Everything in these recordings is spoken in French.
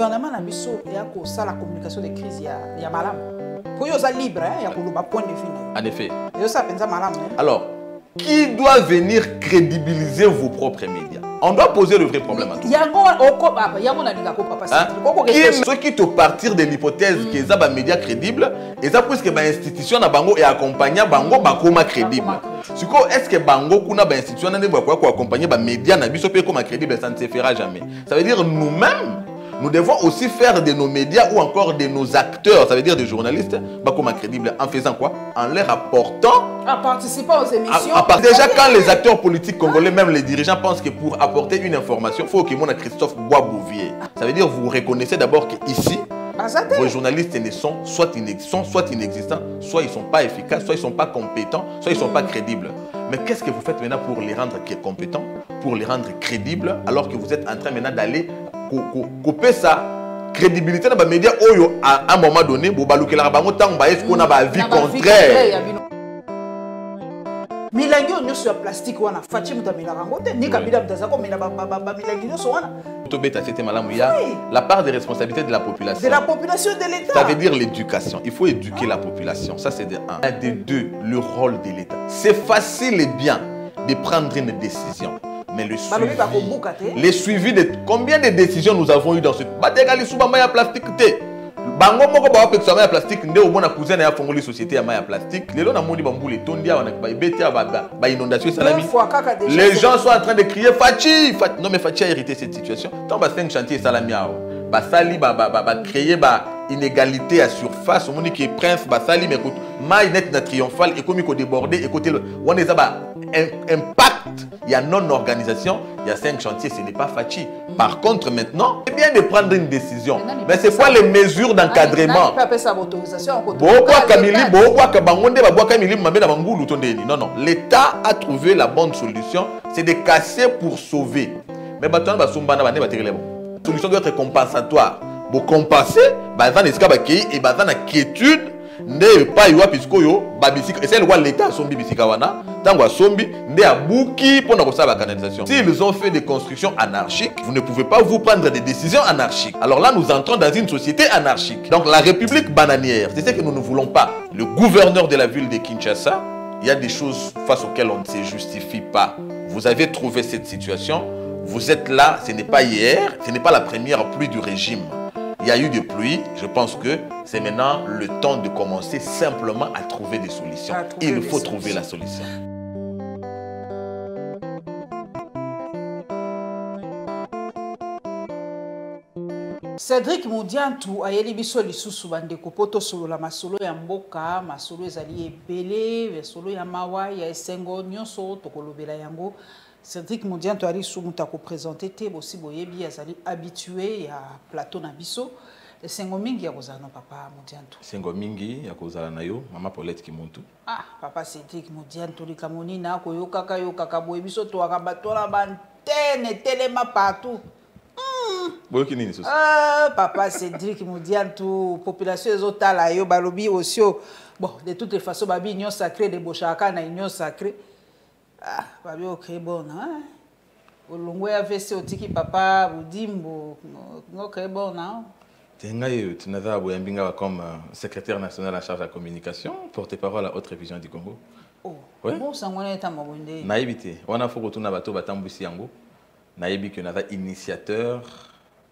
gouvernement na biso ya ko ça la communication de crise ya malam. Pour yo ça libre hein, ya ko ba point de vue. En effet. Yo ça pensa malam. Alors, qui doit venir crédibiliser vos propres médias? On doit poser le vrai problème à tout. Ceux qui te partir de l'hypothèse que ça va médias crédibles et ça puisque ba institution na bango et accompagner bango ba koma crédible. Est-ce que bango kuna ba institution na ndeko kwa accompagner ba médias na biso pe koma crédible, ça ne se fera jamais. Ça veut dire nous-mêmes nous devons aussi faire de nos médias ou encore de nos acteurs, ça veut dire des journalistes, comme crédibles, en faisant quoi? En leur apportant... En participant aux émissions. Déjà, quand les acteurs politiques congolais, même les dirigeants, pensent que pour apporter une information, il faut qu'il y ait Christophe Bois-Bouvier. Ça veut dire que vous reconnaissez d'abord qu'ici, vos journalistes ne sont soit inexistants, soit ils ne sont pas efficaces, soit ils ne sont pas compétents, soit ils ne sont pas crédibles. Mais qu'est-ce que vous faites maintenant pour les rendre compétents, pour les rendre crédibles, alors que vous êtes en train maintenant d'aller couper sa crédibilité dans les médias à un moment donné pour balouker la bango tant ba est-ce qu'on a ba vie contraire. Milangi on sur plastique wana fachi mutamela rango te ni kabila mtazako mela milangi no so wana. C'était malamu ya la part des responsabilités de la population. De la population de l'État. Ça veut dire l'éducation. Il faut éduquer la population. Ça c'est de un. De deux, le rôle de l'État. C'est facile et bien de prendre une décision. Mais le suivi de combien de décisions nous avons eu dans ce plastique bango moko ba pekso ya plastique nde omona cousin ya fongoli société ya maya plastique lelo na moni bambule tondia wana ba betia ba inondation salami les gens sont en train de crier Fachi non mais Fachi a hérité cette situation tant ba 5 chantiers salami ba sali ba créer ba inégalité à surface on dit que prince ba sali mais écoute mai net na triomphal et comme ko déborder et côté on est ba impact il y a non organisation il y a 5 chantiers ce n'est pas Fachi. Par contre maintenant c'est bien de prendre une décision mais c'est quoi les mesures d'encadrement non non l'État a trouvé la bonne solution c'est de casser pour sauver mais la solution doit être compensatoire pour compenser et la quiétude ne pas y puisque yo babisika et c'est le l'État sombi bisika wana tango sombi ne abuki pour la canalisation. S'ils ont fait des constructions anarchiques, vous ne pouvez pas vous prendre des décisions anarchiques. Alors là nous entrons dans une société anarchique. Donc la République bananière, c'est ce que nous ne voulons pas. Le gouverneur de la ville de Kinshasa, il y a des choses face auxquelles on ne se justifie pas. Vous avez trouvé cette situation, vous êtes là, ce n'est pas hier, ce n'est pas la première pluie du régime. Il y a eu des pluies, je pense que c'est maintenant le temps de commencer simplement à trouver des solutions. Il faut trouver la solution. Cédric Moudiantou ayeli biso lisusu bandeko poto solo la masolo ya mboka masolo ezali ebele masolo ya mawa ya esengo nyonso tokolobela yango. Cédric Moudiantou ali sumuta ko présenter te bosi boyebi azali habitué ya plateau na biso esengo mingi ya kozala no papa Moudiantou. Esengo mingi ya kozala na yo mama Paulette Kimuntu. Papa Cédric Moudiantou likamoni na koyokaka yokaka boye biso to akabatola bantene telema partout. Papa Cédric Moudiantou, population ezotala yo balobi aussi bon de toutes les façons babi union sacrée de bochaka na union sacrée babi ok bon hein olongo ya vese otiki papa budimbo ok bon hein tenga yo tunaza boyambinga comme secrétaire national en charge de la communication porte-parole à Haute Révision du Congo. Bon sangwana eta mabonde naibité wana foko tuna bato batambusi yango nayebi que naza initiateur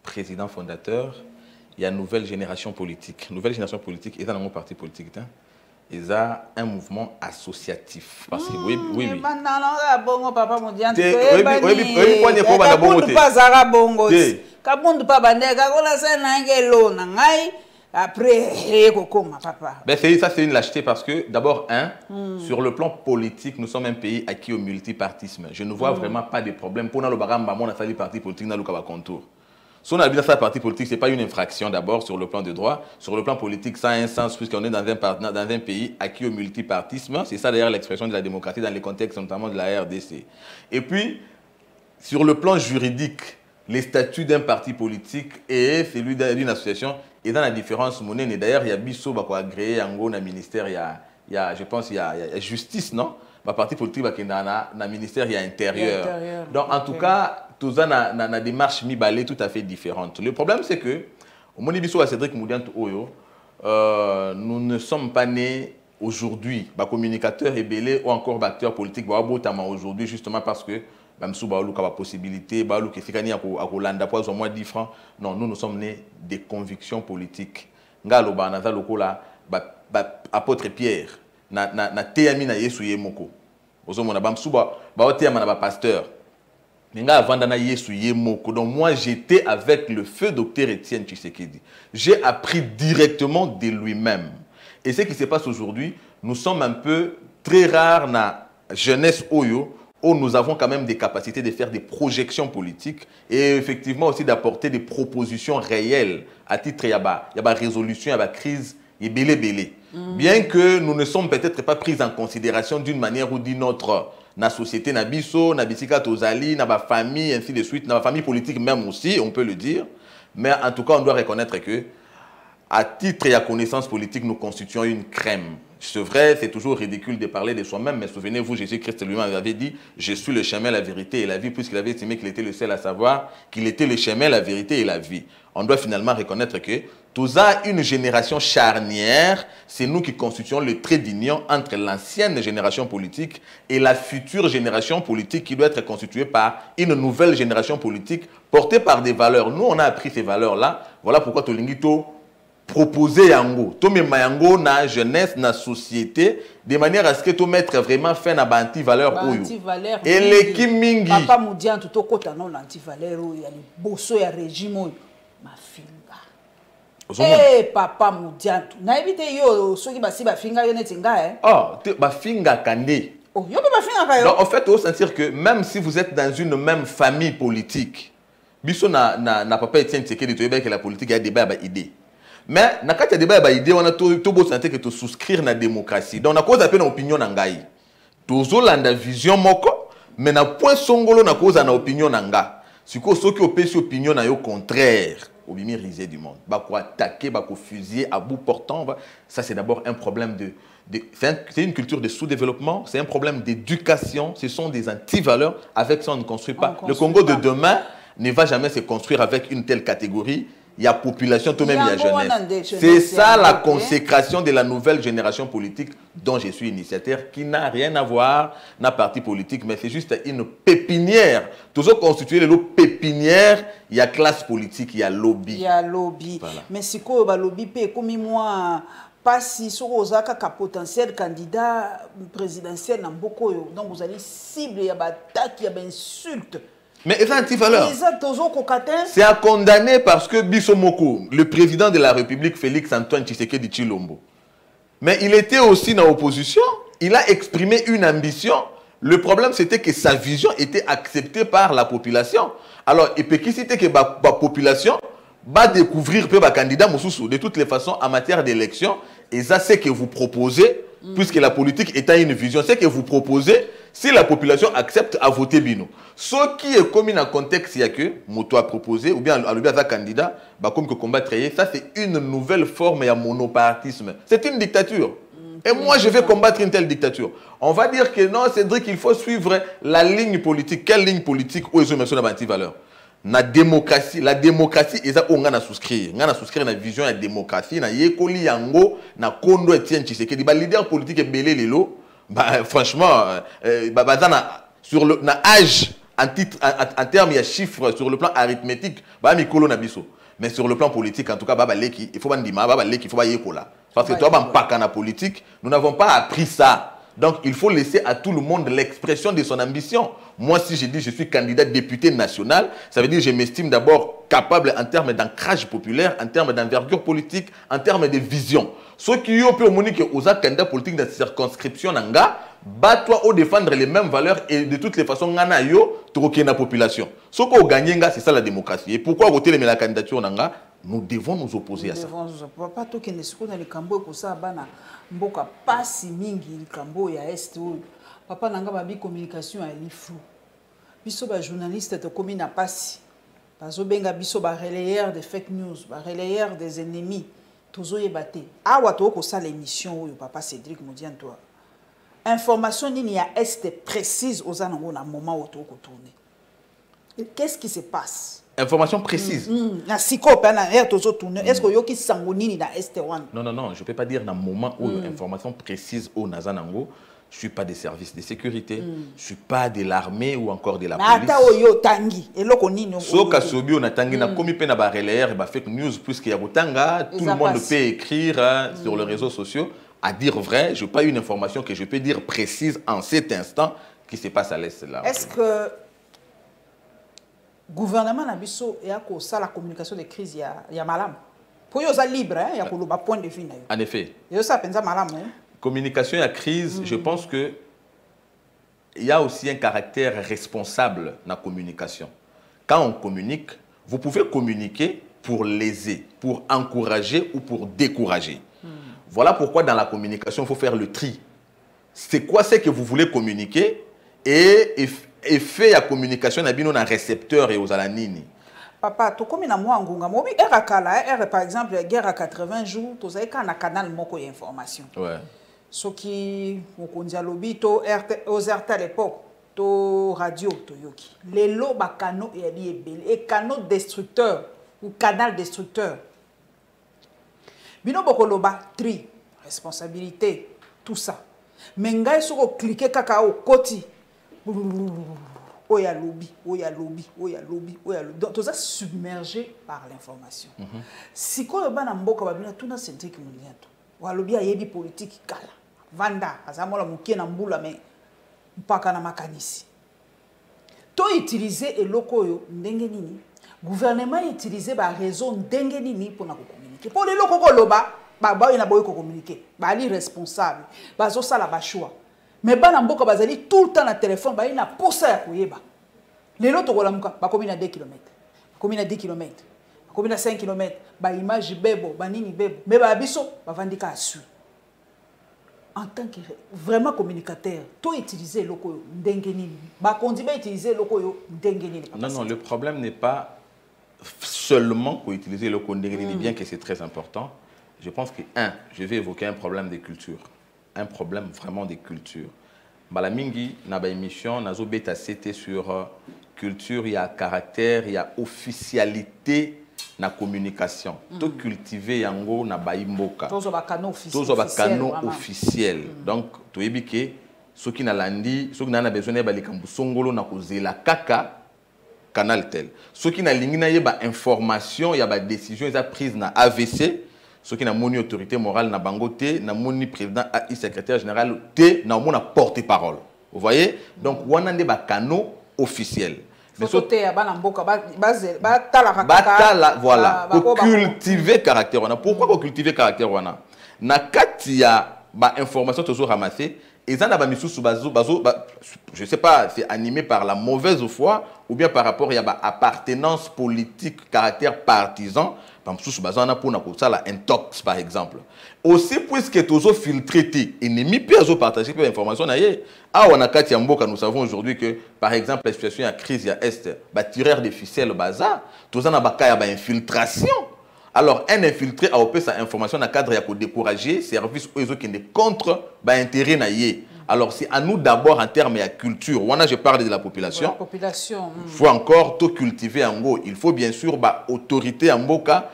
président fondateur, il y a une nouvelle génération politique. Nouvelle génération politique, et dans mon parti politique, il y a un mouvement associatif. Parce que oui. Ça, c'est une lâcheté parce que, d'abord, sur le plan politique, nous sommes un pays acquis au multipartisme. Je ne vois vraiment pas de problème. Pour nous, le parti politique, nous avons contour. Si on a bien ça, parti politique, ce n'est pas une infraction d'abord sur le plan de droit. Sur le plan politique, ça a un sens puisqu'on est dans un pays acquis au multipartisme. C'est ça d'ailleurs l'expression de la démocratie dans les contextes notamment de la RDC. Et puis, sur le plan juridique, les statuts d'un parti politique et celui d'une association est dans la différence monnaie. Et d'ailleurs, il y a Bissot qui a agréé un ministère, je pense il y a justice, non? Le parti politique qui est dans le ministère, il y a intérieur. Donc en tout cas, tous na démarche mi-balé tout à fait différente. Le problème, c'est que, au Monibiso à Cédric Moudianto Oyo, nous ne sommes pas nés aujourd'hui, communicateurs et belés ou encore acteurs politiques, aujourd'hui, justement parce que même si nous avons la possibilité, nous avons moins 10 francs. Non, nous sommes nés des convictions politiques. Nous avons apôtre Pierre, na teyami na Yesu yemoko. Ozomona bamsuba ba teyama na pasteur. Menga avanda na Yesu yemoko. Donc moi j'étais avec le feu docteur Étienne Tshisekedi. J'ai appris directement de lui-même. Et ce qui se passe aujourd'hui, nous sommes un peu très rares na jeunesse Oyo où nous avons quand même des capacités de faire des projections politiques et effectivement aussi d'apporter des propositions réelles à titre yaba résolution yaba crise et belé. Bien que nous ne sommes peut-être pas pris en considération d'une manière ou d'une autre na société na biso, na bisika tozali, na ba famille ainsi de suite, na ba famille politique même aussi, on peut le dire, mais en tout cas on doit reconnaître que à titre et à connaissance politique, nous constituons une crème. C'est vrai, c'est toujours ridicule de parler de soi-même, mais souvenez-vous, Jésus-Christ lui-même avait dit « Je suis le chemin, la vérité et la vie », puisqu'il avait estimé qu'il était le seul à savoir qu'il était le chemin, la vérité et la vie. On doit finalement reconnaître que tout ça, une génération charnière, c'est nous qui constituons le trait d'union entre l'ancienne génération politique et la future génération politique qui doit être constituée par une nouvelle génération politique portée par des valeurs. Nous, on a appris ces valeurs-là. Voilà pourquoi Tolingito proposer yango, to mema yango na jeunesse, na société, de manière à ce que to mettre vraiment fin na anti-valeur oyo. Et les kimingi. Papa Moudian tout au côté non anti-valeur oyo, les bosso ya régime oyo, ma finga. Eh papa Moudian, na évité yo soki basi ba finga yo netinga Oh, ba finga kande. Oh, yo ba finga kayo. Donc en fait, on sentir que même si vous êtes dans une même famille politique, biso na papa Étienne Tshisekedi to yeba que la politique a débat ba idée. Mais na kati ya débat ba idée on a to bo sentir que to souscrire na démocratie. Donc na cause appelle opinion na ngai. Tozo landa vision moko, mais na point songolo na cause na opinion na nga. Siko soki opesi opinion na yo contraire, obimi risé du monde. Ba ko attaquer, ba ko fusiller à bout portant, ça c'est d'abord un problème c'est une culture de sous-développement, c'est un problème d'éducation, ce sont des anti-valeurs, avec ça on ne construit pas. Le Congo de demain ne va jamais se construire avec une telle catégorie. Il y a population, tout même il y a jeunesse. C'est ça la consécration de la nouvelle génération politique dont je suis initiateur, qui n'a rien à voir na parti politique, mais c'est juste une pépinière. Tout ça constitué de l'eau pépinière, il y a classe politique, il y a lobby. Il y a lobby. Voilà. Mais si quoi le lobby comme moi pas si sur Osaka potentiel candidat présidentiel dans beaucoup, donc vous allez cibler, il y a attaque, il y a insulte. Mais c'est à condamner parce que Bissomoko, le président de la République, Félix Antoine Tshisekedi Tshilombo, mais il était aussi dans l'opposition, il a exprimé une ambition. Le problème, c'était que sa vision était acceptée par la population. Alors, et puis, qui c'était que la population va découvrir le candidat Moussoussou. De toutes les façons, en matière d'élection, et ça, c'est que vous proposez, puisque la politique est une vision, c'est que vous proposez, si la population accepte à voter Bino. Ce qui est commis dans le contexte, il y a que Moto a proposé, ou bien à un candidat, comme que combattre, ça c'est une nouvelle forme de monopartisme. C'est une dictature. Et moi, je vais combattre une telle dictature. On va dire que non, Cédric, il faut suivre la ligne politique. Quelle ligne politique où ils ont mis sur la valeur? La démocratie, c'est ça qu'on a souscrit. On a souscrit la vision de la démocratie. On a yekoli yango, na kondo Etienne Tshisekedi. Le leader politique est belé lelo. Franchement, sur le âge, en termes de chiffres, sur le plan arithmétique, mais sur le plan politique, en tout cas, il faut parce que toi, en politique, nous n'avons pas appris ça. Donc, il faut laisser à tout le monde l'expression de son ambition. Moi, si je dis que je suis candidat député national, ça veut dire que je m'estime d'abord capable en termes d'ancrage populaire, en termes d'envergure politique, en termes de vision. Ceux qui ont pu que aux candidats politiques dans cette circonscription, bat-toi au défendre les mêmes valeurs et de toutes les façons, tu la population. Ce qu'on gagne, c'est ça la démocratie. Et pourquoi voter la candidature nous devons nous opposer à ça. Pas tout qui ne se connaît le Cambo pour ça, mboka pas si mingi le Cambo ya est. Papa nanga babi communication à l'iflou. Biso ba journaliste te commis na passi. Bazo benga biso ba relayeur de fake news, ba relayeur des ennemis. Tozo yebate. Awa to ko ça l'émission oyo papa Cédric Moudian toi. Information ni ya est précise aux anango na moment où to ko tourner. Qu'est-ce qui se passe? Information précise. Est-ce que yoki sangonini na ST1? Non, je ne peux pas dire dans le moment où information précise au Nazanango. Je ne suis pas des services de sécurité, je ne suis pas de l'armée ou encore de la police. So kasobi on a tangi na komi pe na ba relayer ba fake news puisqu'il y a botanga, tout le monde peut écrire sur les réseaux sociaux. À dire vrai, je n'ai pas une information que je peux dire précise en cet instant qui se passe à l'est là. Est-ce que le gouvernement na biso et à ça la communication de crise il y a malam. Pour yo ça libre il y a ko ba point de vue na yo. En effet. Yo ça pensa malam. Communication à crise, je pense que il y a aussi un caractère responsable dans la communication. Quand on communique, vous pouvez communiquer pour léser, pour encourager ou pour décourager. Voilà pourquoi dans la communication, il faut faire le tri. C'est quoi c'est que vous voulez communiquer et fait la communication dans un récepteur et aux alanini. Papa, tu comme na moi ngunga mobi par exemple guerre à 80 jours, tu sais quand na canal moko information. Ouais. Ce qui mokonzi alobi to aux RT à l'époque to radio to yoki. Les lots ba canaux et canaux destructeurs ou canal destructeur. Bino bokoloba tri responsabilité tout ça. Mais ngai soko cliquer kaka au koti. Oya lobby. Donc tout ça submergé par l'information. Si ko bana mboka babina tuna centrique mundiato. Wa lobby ayebi politique kala. Vanda azamola mukie na mbula mais mpaka na makanisi. To utiliser eloko yo ndenge nini? Gouvernement utiliser ba raison ndenge nini pour na communiquer. Pour les loko ko loba ba ina boy ko communiquer. Ba li responsable. Ba zo sala ba choix. Mais bana mboka bazali tout le temps na téléphone ba ina posa ya koyeba. Lelo to kolamuka ba komi na 2 km. Komi na 10 km. Komi na 5 km. Ba image bebo, ba nini bebo. Mais ba biso ba vandika asu. En tant que vraiment communicateur, tu utiliser le koyo ndengeni. Ba kondi ba utiliser le koyo ndengeni. Non, le problème n'est pas seulement pour utiliser le koyo ndengeni, bien que c'est très important. Je pense que je vais évoquer un problème de culture. Un problème vraiment de culture. Balamingi na ba émission nazo beta c'était sur culture, il y a caractère, il y a officialité na communication. To cultiver yango na baimboka. Tozo ba canaux officiel. Donc to ebike soki na landi, soki na besoin na balikambu songolo na kozela kaka canal tel. Soki na lingi na yeba information, il y a ba décision eza prise na AVC. Ce qui n'a moni autorité morale na bangote, na moni président AI secrétaire général té na mona porte-parole. Vous voyez? Donc wana nde ba canaux officiels. Mais côté bana mboka ba voilà, pour cultiver caractère wana. Pourquoi cultiver caractère wana? Na kati ya ba information toujours ramassée, et ça na ba misusu bazo je sais pas, c'est animé par la mauvaise foi ou bien par rapport à ba appartenance politique, caractère partisan. Par exemple, intox par exemple. Aussi, puisque tous les filtrés, ennemis peuvent partager des informations. Nous savons aujourd'hui que, par exemple, la situation de crise à Est, les tireurs de ficelles, tous les infiltration. Alors, un infiltré a opéré sa information dans le cadre de décourager services qui sont contre l'intérêt. Alors, c'est à nous d'abord en termes de culture. Je parle de la population. La population. Il faut encore tout cultiver en gros. Il faut bien sûr l'autorité en Boka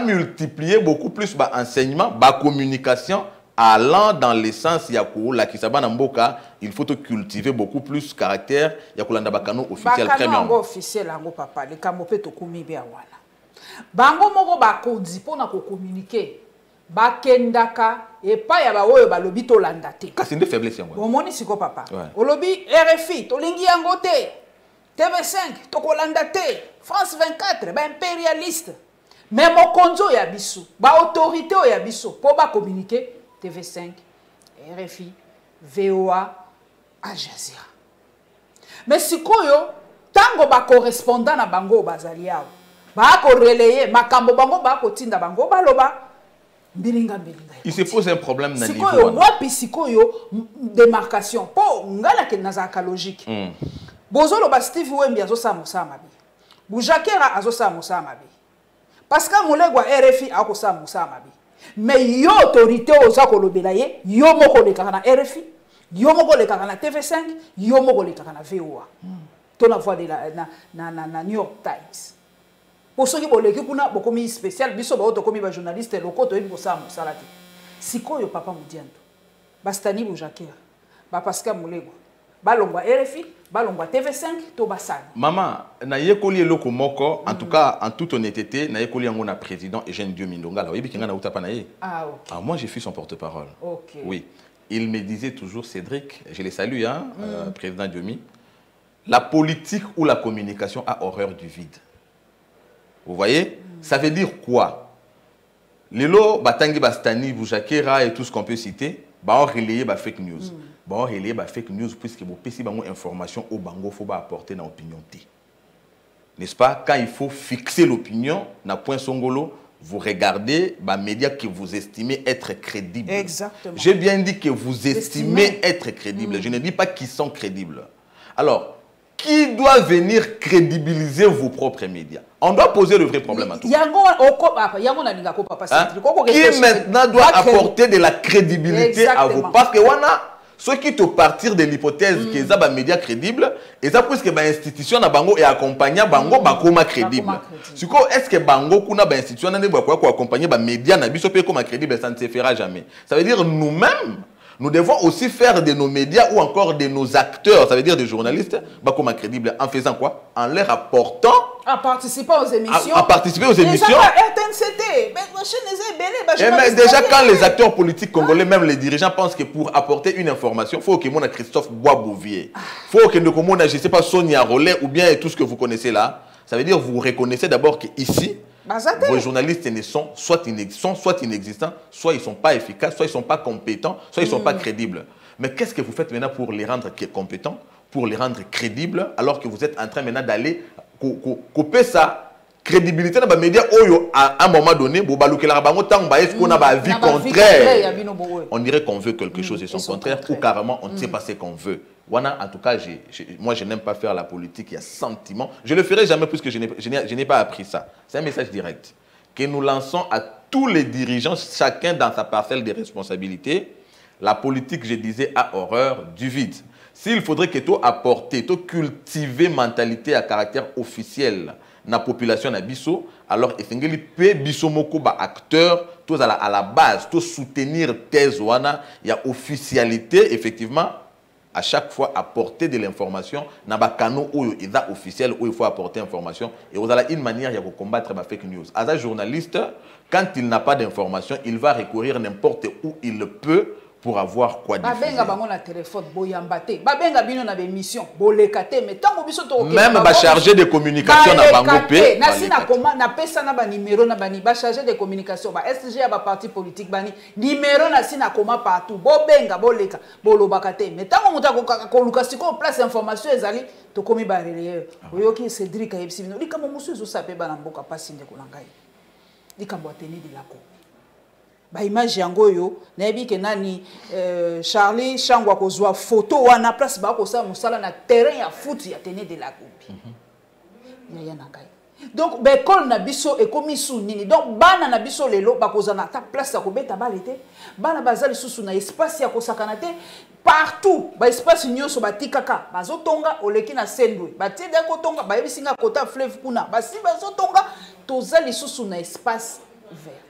multiplier beaucoup plus l'enseignement, la communication allant dans le sens la kisaba en Boka. Il faut tout cultiver beaucoup plus caractère. Il y a un canal officiel premium. Officiel papa. Le camope to komi be awana. Bango moko ba kondi pona ko communiquer. Bakendaka et pas ya ba oyo ba lobi to landate. C'est une faiblesse yango. Omoni siko papa. O lobi RFI to lingi yango te. TV5 to ko landate. France 24 ba impérialiste. Mais mokonzo ya biso, ba autorité ya biso pour ba communiquer TV5, RFI, VOA, Al Jazeera. Mais sikoyo tango ba correspondant na bango bazali yao. Ba ko relayer makambo bango ba ko tinda bango ba loba. Il se pose un problème dans le niveau. Wapi sikoyo démarcation. Po ngala ke nazaka logique. Bozolo ba Steve Wembi azosa musama bi. Bujakera azosa musama bi. Parce que molego RFI akosa musama bi. Mais yo autorité oza kolobela ye, yo moko le kana RFI, yo moko le kana TV5, yo moko le kana VOA. to na voix de na New York Times pour ceux qui boleki kuna bokomi spécial biso ba to komi ba journaliste loko to yebo sa musala te sikoyo papa Mudiantu bastani Bujakera ba Pascal Mulego balongwa RFI balongwa TV5 to basala maman na yekoli eloko moko en tout cas en toute honnêteté na yekoli yango na président Eugène Dieu Mindonga la oyebi kinga na utapa na ye moi j'ai fait son porte-parole oui il me disait toujours Cédric je les salue hein président Diomi la politique ou la communication a horreur du vide. Vous voyez? Ça veut dire quoi? Lelo, Batangi, Bastani, Bujakera et tout ce qu'on peut citer, on relayer ba fake news. On relayer ba fake news puisque vous pouvez avoir information au bango, faut pas apporter dans l'opinion. N'est-ce pas? Quand il faut fixer l'opinion, na point songolo, vous regardez les médias que vous estimez être crédibles. Exactement. J'ai bien dit que vous estimez être crédibles. Je ne dis pas qu'ils sont crédibles. Alors, qui doit venir crédibiliser vos propres médias? On doit poser le vrai problème à tout. Qui maintenant doit apporter de la crédibilité à vous? Parce que ceux qui te partir de l'hypothèse que les médias crédibles, et ça puisque l'institution na bango et accompagner bango bakoma crédible. Est-ce que bango kuna ba institution na ko accompagner ba médias na biso pe comme crédible, ça ne se fera jamais. Ça veut dire nous-mêmes nous devons aussi faire de nos médias ou encore de nos acteurs, ça veut dire des journalistes, comme crédibles. En faisant quoi? En leur apportant... En participant aux émissions. À participer aux émissions. Mais déjà, quand les acteurs politiques congolais, même les dirigeants, pensent que pour apporter une information, il faut que mon Christophe Bois-Bouvier, il faut que nous, je ne sais pas, Sonia Rollet ou bien tout ce que vous connaissez là. Ça veut dire que vous reconnaissez d'abord qu'ici, vos journalistes ne sont soit inexistants, soit ils ne sont pas efficaces, soit ils ne sont pas compétents, soit ils ne sont pas crédibles. Mais qu'est-ce que vous faites maintenant pour les rendre compétents, pour les rendre crédibles, alors que vous êtes en train maintenant d'aller couper ça crédibilité dans les médias à un moment donné, on dirait qu'on veut quelque chose et son contraire, ou carrément on ne sait pas ce qu'on veut. En tout cas, moi je n'aime pas faire la politique, il y a sentiment. Je ne le ferai jamais puisque je n'ai pas appris ça. C'est un message direct que nous lançons à tous les dirigeants, chacun dans sa parcelle de responsabilité. La politique, je disais, a horreur du vide. S'il faudrait que tu apportes, tu cultives mentalité à caractère officiel dans la population na biso, alors il peut biso moko ba acteur, tous à la base, tous soutenir thèse wana, il y a officialité effectivement. À chaque fois apporter de l'information dans les canaux où il est officiel, où il faut apporter l'information. Et vous avez une manière de combattre les fake news. As un journaliste, quand il n'a pas d'information, il va recourir n'importe où il peut pour avoir quoi diffuser. Même chargé de communication na bango pe chargé de communication SG ya parti politique bani numéro na sina koma partout bobenga boleka bolobakate mais tango muta ko lukasi ko place information ezali to komi ba relayer oyoki Cédric ayebisino likamo musu zo sape bana mboka pasi ndeko langai likambo ateni de lako ba image yango yo nayebi ke nani Charlie Changwa kozwa photo wana place ba ko sa musala na terrain ya foot ya Tene de la Coupe ya nangai donc l'école na biso ekomi nini donc bana na biso lelo bakozana ta place ya kobeta balete bana bazali susu na espace ya kosakana te partout ba espace nyonso batikaka bazotonga oleki na sendwe batide ko tonga bayebisinga kota fleuve kuna basi bazotonga tozali susu na espace vert.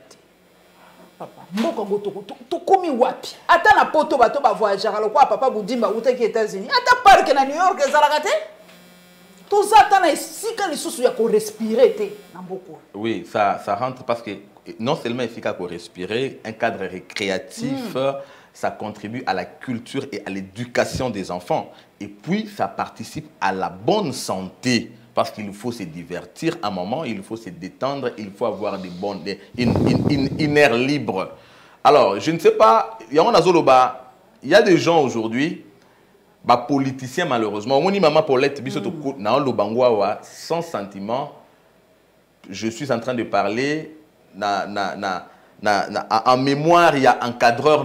Mboka ngotoko tokomi wapi ata na poto bato ba voyager alors quoi papa Boudimba utaki États-Unis ata park na New York ezalaka te tozata na esika lisusu ya ko respirer te na mboko. Oui, ça rentre parce que non seulement efficace pour respirer, un cadre récréatif, ça contribue à la culture et à l'éducation des enfants et puis ça participe à la bonne santé. Parce qu'il faut se divertir un moment, il faut se détendre, il faut avoir une air libre. Alors, je ne sais pas, il y a des gens aujourd'hui, politiciens malheureusement, maman Paulette, sans sentiment, je suis en train de parler, en mémoire, il y a un encadreur,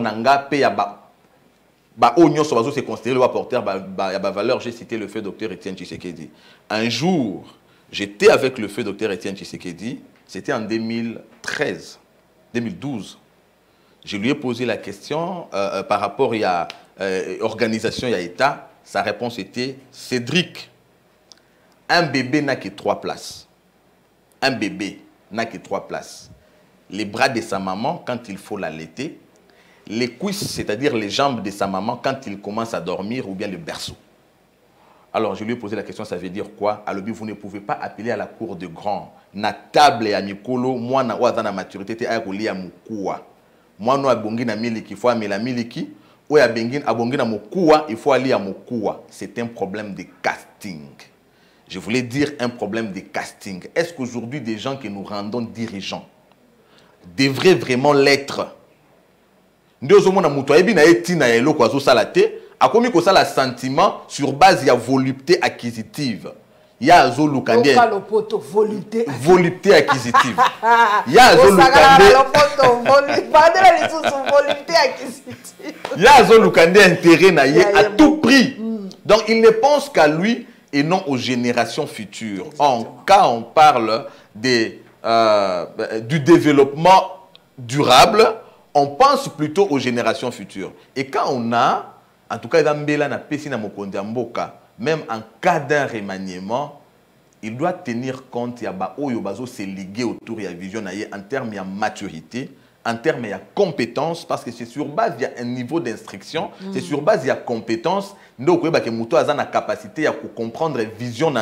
c'est considéré le rapporteur, valeur, j'ai cité le feu docteur Étienne Tshisekedi. Un jour, j'étais avec le feu docteur Étienne Tshisekedi, c'était en 2012. Je lui ai posé la question par rapport à l'organisation et à l'État. Sa réponse était Cédric. Un bébé n'a que 3 places. Un bébé n'a que 3 places. Les bras de sa maman quand il faut l'allaiter. Les cuisses, c'est-à-dire les jambes de sa maman quand il commence à dormir ou bien le berceau. Alors je lui ai posé la question, ça veut dire quoi? Alors vous ne pouvez pas appeler à la cour de grand. Na table ya mikolo, moi na oza na maturité te ayakoli ya mukua. Moi no abongi na miliki, il faut amela miliki. Ou ya bengin abongi na mukua, il faut aller à mukua. C'est un problème de casting. Je voulais dire un problème de casting. Est-ce qu'aujourd'hui des gens que nous rendons dirigeants devraient vraiment l'être? Ndeozo mona mutu ayebi na etina elo kwa zo salate akomi ko sala sentiment sur base ya volupté acquisitive. Ya zo lukande volupté acquisitive. Ya zo lukande ya zo lukande intérêt na ye à tout prix. Donc il ne pense qu'à lui et non aux générations futures. Quand on parle du développement durable, on pense plutôt aux générations futures. Et quand on a, en tout cas, même en cas d'un remaniement, il doit tenir compte, il y a se liguer autour de la vision en termes de maturité, en termes de compétences, parce que c'est sur base il y a un niveau d'instruction, c'est sur base il y a compétences, donc il y a la capacité à comprendre la vision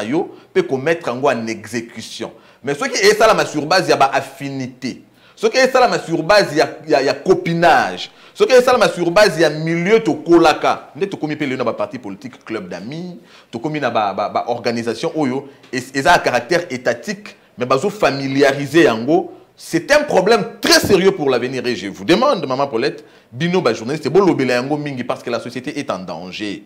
peut mettre en exécution. Mais ce qui est ça sur base il y a affinité. Ce qui est ça sur base il y a copinage. Ce qui est ça sur base il y a milieu to kolaka. Ne to komi pele na ba parti politique, club d'amis, to komi na ba organisation oyo et ça a un caractère étatique mais bazo familiariser yango. C'est un problème très sérieux pour l'avenir et je vous demande maman Paulette, bino ba journaliste bon lobela yango mingi parce que la société est en danger.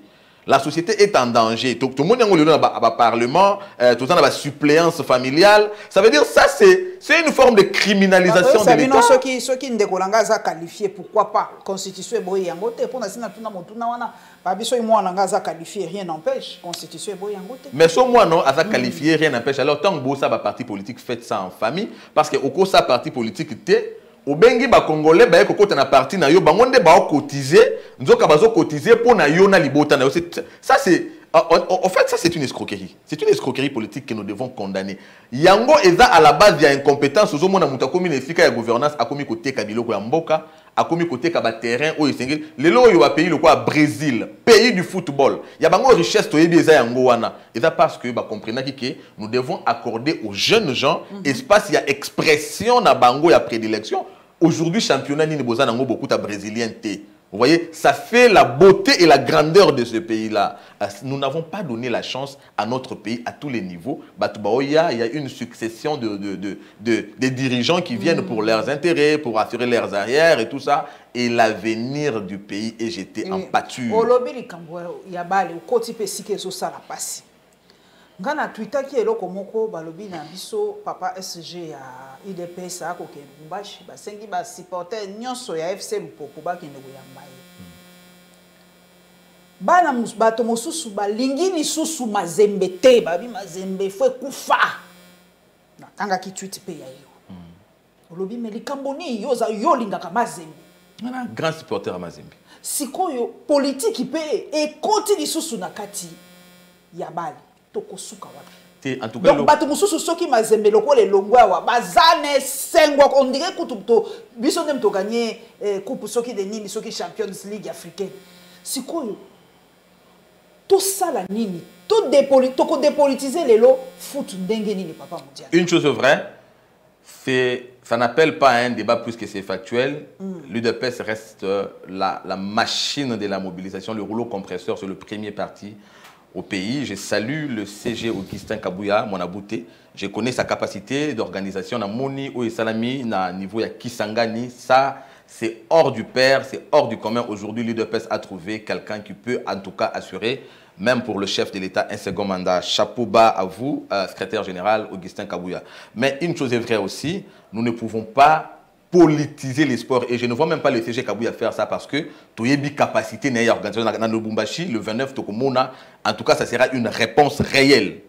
La société est en danger. Tout le monde est dans le Parlement, tout le monde a la suppléance familiale. Ça veut dire ça, c'est une forme de criminalisation de l'État. Ceux qui ne qualifiés, pourquoi pas? Constitution est boyangote. Pour la Sina, tout le monde qualifié, rien n'empêche. Constitution est boyangote. Mais ce moi non, à qualifié, rien n'empêche. Alors tant que ça, parti politique fait ça en famille, parce que au cours de ça, parti politique était. Au bengi ba congolais ba ko kota na parti na yo bangonde ba cotiser nzoka bazo cotiser pour na yo na libota na yo. Ça c'est en fait ça c'est une escroquerie. C'est une escroquerie politique que nous devons condamner. Yango eza à la base il y a incompétence ozo mona muta komi efika ya gouvernance akomi côté kabiloko ya mboka akomi côté ka ba terrain o esengeli lelo yo ba pays le quoi Brésil, pays du football. Ya bango richesse to yebi eza yango wana. Eza parce que ba comprendre que nous devons accorder aux jeunes gens espace il y a expression na bango ya prédilection. Aujourd'hui, championnat ni bozana ngo beaucoup de Brésiliens té. Vous voyez, ça fait la beauté et la grandeur de ce pays-là. Nous n'avons pas donné la chance à notre pays à tous les niveaux. Il y a une succession de dirigeants qui viennent pour leurs intérêts, pour assurer leurs arrières et tout ça. Et l'avenir du pays est jeté en pâture. Ngana Twitter qui est là comme balobi na biso papa SG ya IDPS a ko ke Lubumbashi ba sengi ba supporter nyonso ya FC Lupopo ba kende ko yamba ye. Bana bato mosusu ba lingini susu mazembe te ba bi mazembe fwe kufa. Na tanga ki tweet pe ya yo. Olobi melikamboni yo za yo lingaka mazembe. Ngana grand supporter à mazembe. Sikoyo politique pe e koti lisusu na kati ya bali. En tout cas, donc bato mususu soki mazembe lokole longwa wa bazane sengwa on dirait kututo biso ndem to gagner coupe soki de nini soki Champions League africaine sikoyo tout ça la nini tout dépolitiser les lots foot ndenge nini papa mondial. Une chose vraie, ça n'appelle pas un débat plus que c'est factuel. L'UDPS reste la machine de la mobilisation, le rouleau compresseur, c'est le premier parti au pays. Je salue le CG Augustin Kabouya, mon abouté. Je connais sa capacité d'organisation. Na Moni ou Salami, na niveau ya Kisangani, ça c'est hors du pair, c'est hors du commun. Aujourd'hui, l'UDPS a trouvé quelqu'un qui peut en tout cas assurer, même pour le chef de l'État, un second mandat. Chapeau bas à vous, secrétaire général Augustin Kabouya. Mais une chose est vraie aussi, nous ne pouvons pas politiser les sports. Et je ne vois même pas le CG Kabouya faire ça parce que tu as une capacité à organiser dans le Lubumbashi le 29 Tokomona. En tout cas, ça sera une réponse réelle.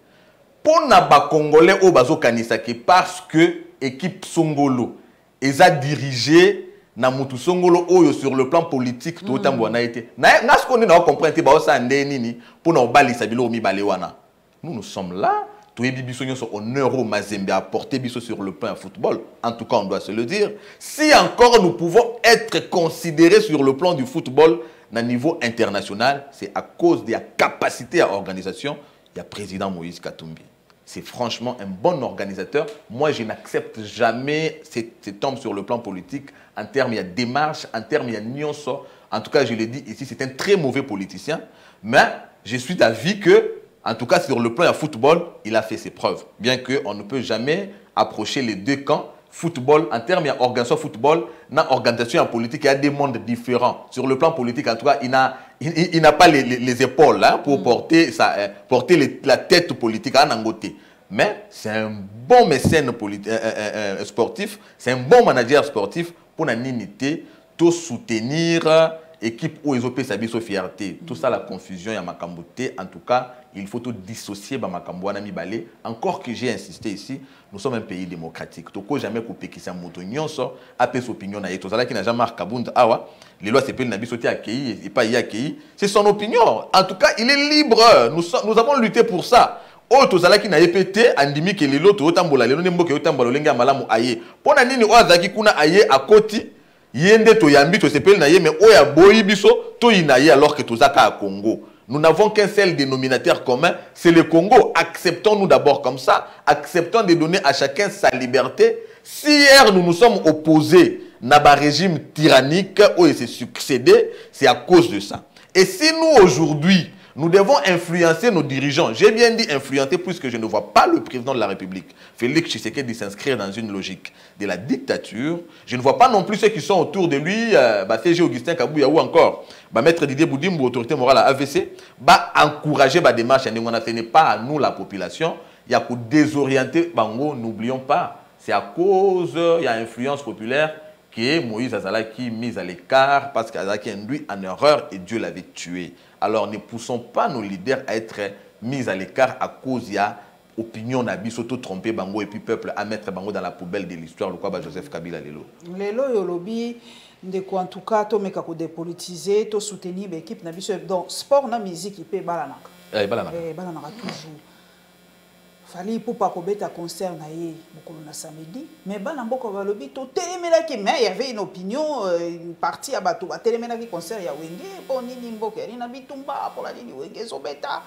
Pour les Congolais au Bazo Kanisaki, parce que l'équipe Songolo est dirigée na mutu Songolo oyo sur le plan politique tout temps bona été. Na ce qu'on est na comprendre ba ça ndé nini pour na bali sabilo mi balewana. Nous sommes là. toyebi biso nyonso honneur au Mazembe a porté biso sur le plan football. En tout cas, on doit se le dire. Si encore nous pouvons être considérés sur le plan du football à niveau international, c'est à cause de la capacité à organisation du président Moïse Katumbi. C'est franchement un bon organisateur. Moi, je n'accepte jamais cet homme sur le plan politique en termes de démarche, en termes de nyonso. En tout cas, je l'ai dit ici, c'est un très mauvais politicien. Mais je suis d'avis que, en tout cas, sur le plan du football, il a fait ses preuves. Bien qu'on ne peut jamais approcher les deux camps. Football, en termes d'organisation football, dans l'organisation politique, il y a des mondes différents. Sur le plan politique, en tout cas, il n'a pas les épaules hein, pour porter la tête politique à Nangote. Mais c'est un bon mécène sportif, c'est un bon manager sportif pour la unité, tout soutenir l'équipe où ils ont fait sa fierté. Tout ça, la confusion, il y a Makambote. En tout cas, il faut tout dissocier Makambo Nami Balé. Encore que j'ai insisté ici, nous sommes un pays démocratique. Toko jamais coupé qui s'est mouton nyonso, après son opinion na yeto. Zala qui n'a jamais marqué Kabund awa. Les lois c'est pas le nabi sauté accueilli et pas y accueilli. C'est son opinion. En tout cas, il est libre. Nous avons lutté pour ça. Oh, tozala qui n'a pété, andimi que les lots otambola, les noms que otambola lenga malamu aye. Pona nini oazaki kuna aye à côté. Yende to yambi to sepel na ye mais oya boyi biso to inaye alors que tozaka à Congo. Nous n'avons qu'un seul dénominateur commun, c'est le Congo. Acceptons-nous d'abord comme ça, acceptons de donner à chacun sa liberté. Si hier nous nous sommes opposés à un régime tyrannique où il s'est succédé, c'est à cause de ça. Et si nous aujourd'hui, nous devons influencer nos dirigeants, j'ai bien dit influencer puisque je ne vois pas le président de la République, Félix Tshisekedi, s'inscrire dans une logique de la dictature. Je ne vois pas non plus ceux qui sont autour de lui, CG Augustin Kabouya ou encore Maître Didier Boudimbo, autorité morale à AVC, encourager la démarche. Ce n'est pas à nous la population, il y a pour désorienter Bango, n'oublions pas, c'est à cause il y a influence populaire qui est Moïse Azalaki mis à l'écart parce qu'Azalaki induit en erreur et Dieu l'avait tué. Alors ne poussons pas nos leaders à être mis à l'écart à cause il y a opinion nabi surtout tromper Bango et puis peuple à mettre Bango dans la poubelle de l'histoire le quoi Joseph Kabila lelo. Lelo yolobi ndeko en tout cas to meka ko dépolitiser to soutenir l'équipe nabi donc sport na musique il peut balanaka. Balanaka toujours. Fali pour pas kobeta concert na ye mokolo na samedi mais bana mboko balobi to telemelaki mais il y avait une opinion une partie à bato ba telemelaki concert ya wenge bon nini mboka ni na bitumba pour la nini wenge zobeta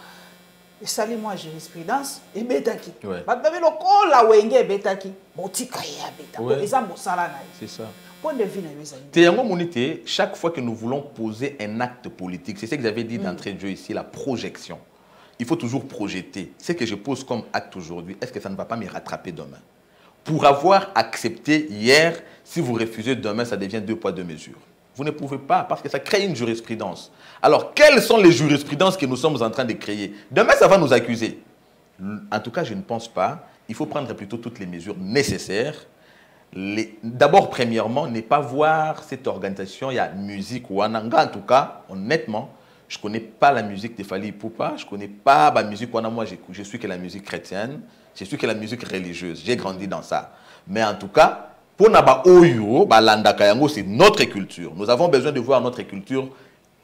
et sali moi jurisprudence et betaki ba babe loko la wenge betaki botika ya beta exemple sala na c'est ça point de vue na yeza Teyango monité chaque fois que nous voulons poser un acte politique c'est ce que j'avais dit d'entrée de jeu ici la projection. Il faut toujours projeter. Ce que je pose comme acte aujourd'hui, est-ce que ça ne va pas me rattraper demain? Pour avoir accepté hier, si vous refusez demain, ça devient 2 poids 2 mesures. Vous ne pouvez pas, parce que ça crée une jurisprudence. Alors, quelles sont les jurisprudences que nous sommes en train de créer? Demain, ça va nous accuser. En tout cas, je ne pense pas. Il faut prendre plutôt toutes les mesures nécessaires. D'abord, premièrement, ne pas voir cette organisation, il y a musique ou ananga, en tout cas, honnêtement, je ne connais pas la musique de Fali Ipupa, je ne connais pas la musique. Moi, je suis que la musique chrétienne, je suis que la musique religieuse. J'ai grandi dans ça. Mais en tout cas, pour Naba Oyo, c'est notre culture. Nous avons besoin de voir notre culture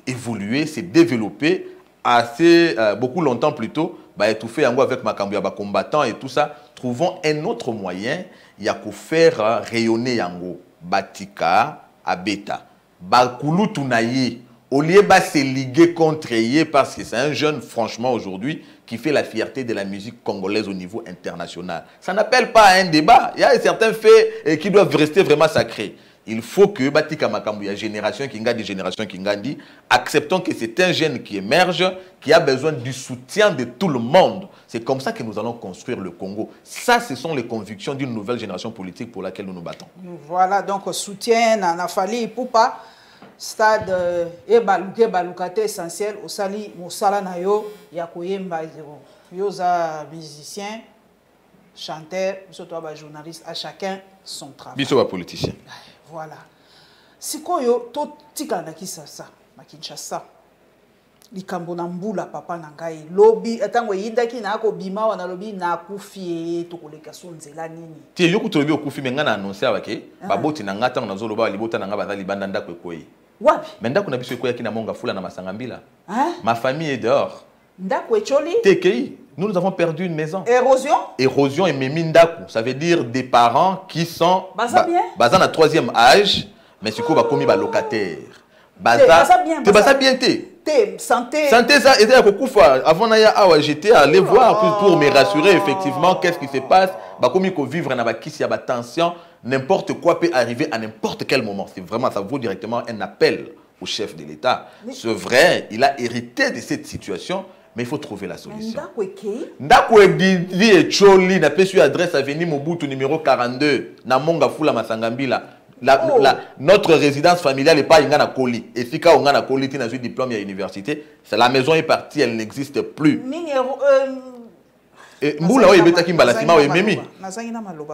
évoluer, se développer assez, beaucoup longtemps plus tôt. Étouffer avec Makambouya, combattants et tout ça. Trouvons un autre moyen. Il y a qu'à faire rayonner Yango, Batika, Abeta, Bakulu Tunaye. Au lieu de se liguer contre Yé, parce que c'est un jeune, franchement, aujourd'hui, qui fait la fierté de la musique congolaise au niveau international. Ça n'appelle pas à un débat. Il y a certains faits qui doivent rester vraiment sacrés. Il faut que Batika Makambouya, génération Kingandi, génération Kingandi, acceptons que c'est un jeune qui émerge, qui a besoin du soutien de tout le monde. C'est comme ça que nous allons construire le Congo. Ça, ce sont les convictions d'une nouvelle génération politique pour laquelle nous nous battons. Voilà, donc soutien à Fali Ipupa. Stade balukaté essentiel au sali mosala na yo ya koyemba yo za musicien chanteur surtout ba journaliste à chacun son travail biso ba politicien voilà sikoyo to tika na kisasa na Kinshasa likambo na mbula papa na ngai lobi atango yindaki na ko bima wana lobi na kufie to koleka sonzela nini ti yoku to lobi okufi menga na annoncer abake baboti na ngata na zolo ba libota na ngaba za libanda ndako ekoyi wapi menda kuna biso ekoya kina monga fula na masanga mbila ma famille est dehors ndako echoli tekei Nous avons perdu une maison. Érosion. Érosion et memindaku. Ça veut dire des parents qui sont... bien. Baza na 3e âge, mais c'est quoi commis locataire. Baza bien. Santé. Santé, ça, et avant j'étais allé voir pour me rassurer effectivement qu'est-ce qui se passe. Comme vivre dans la tension, n'importe quoi peut arriver à n'importe quel moment. C'est vraiment, ça vaut directement un appel au chef de l'État. C'est vrai, il a hérité de cette situation, mais il faut trouver la solution. Ndako dit Choli, n'a pas su adresse avenue Mobutu numéro 42, na Monga Fula Masangambila. Notre résidence familiale n'est pas à Koli. Et si on a Koli, tu as un diplôme à l'université, la maison est partie, elle n'existe plus. Mboula oye beta kimba la sima oye memi.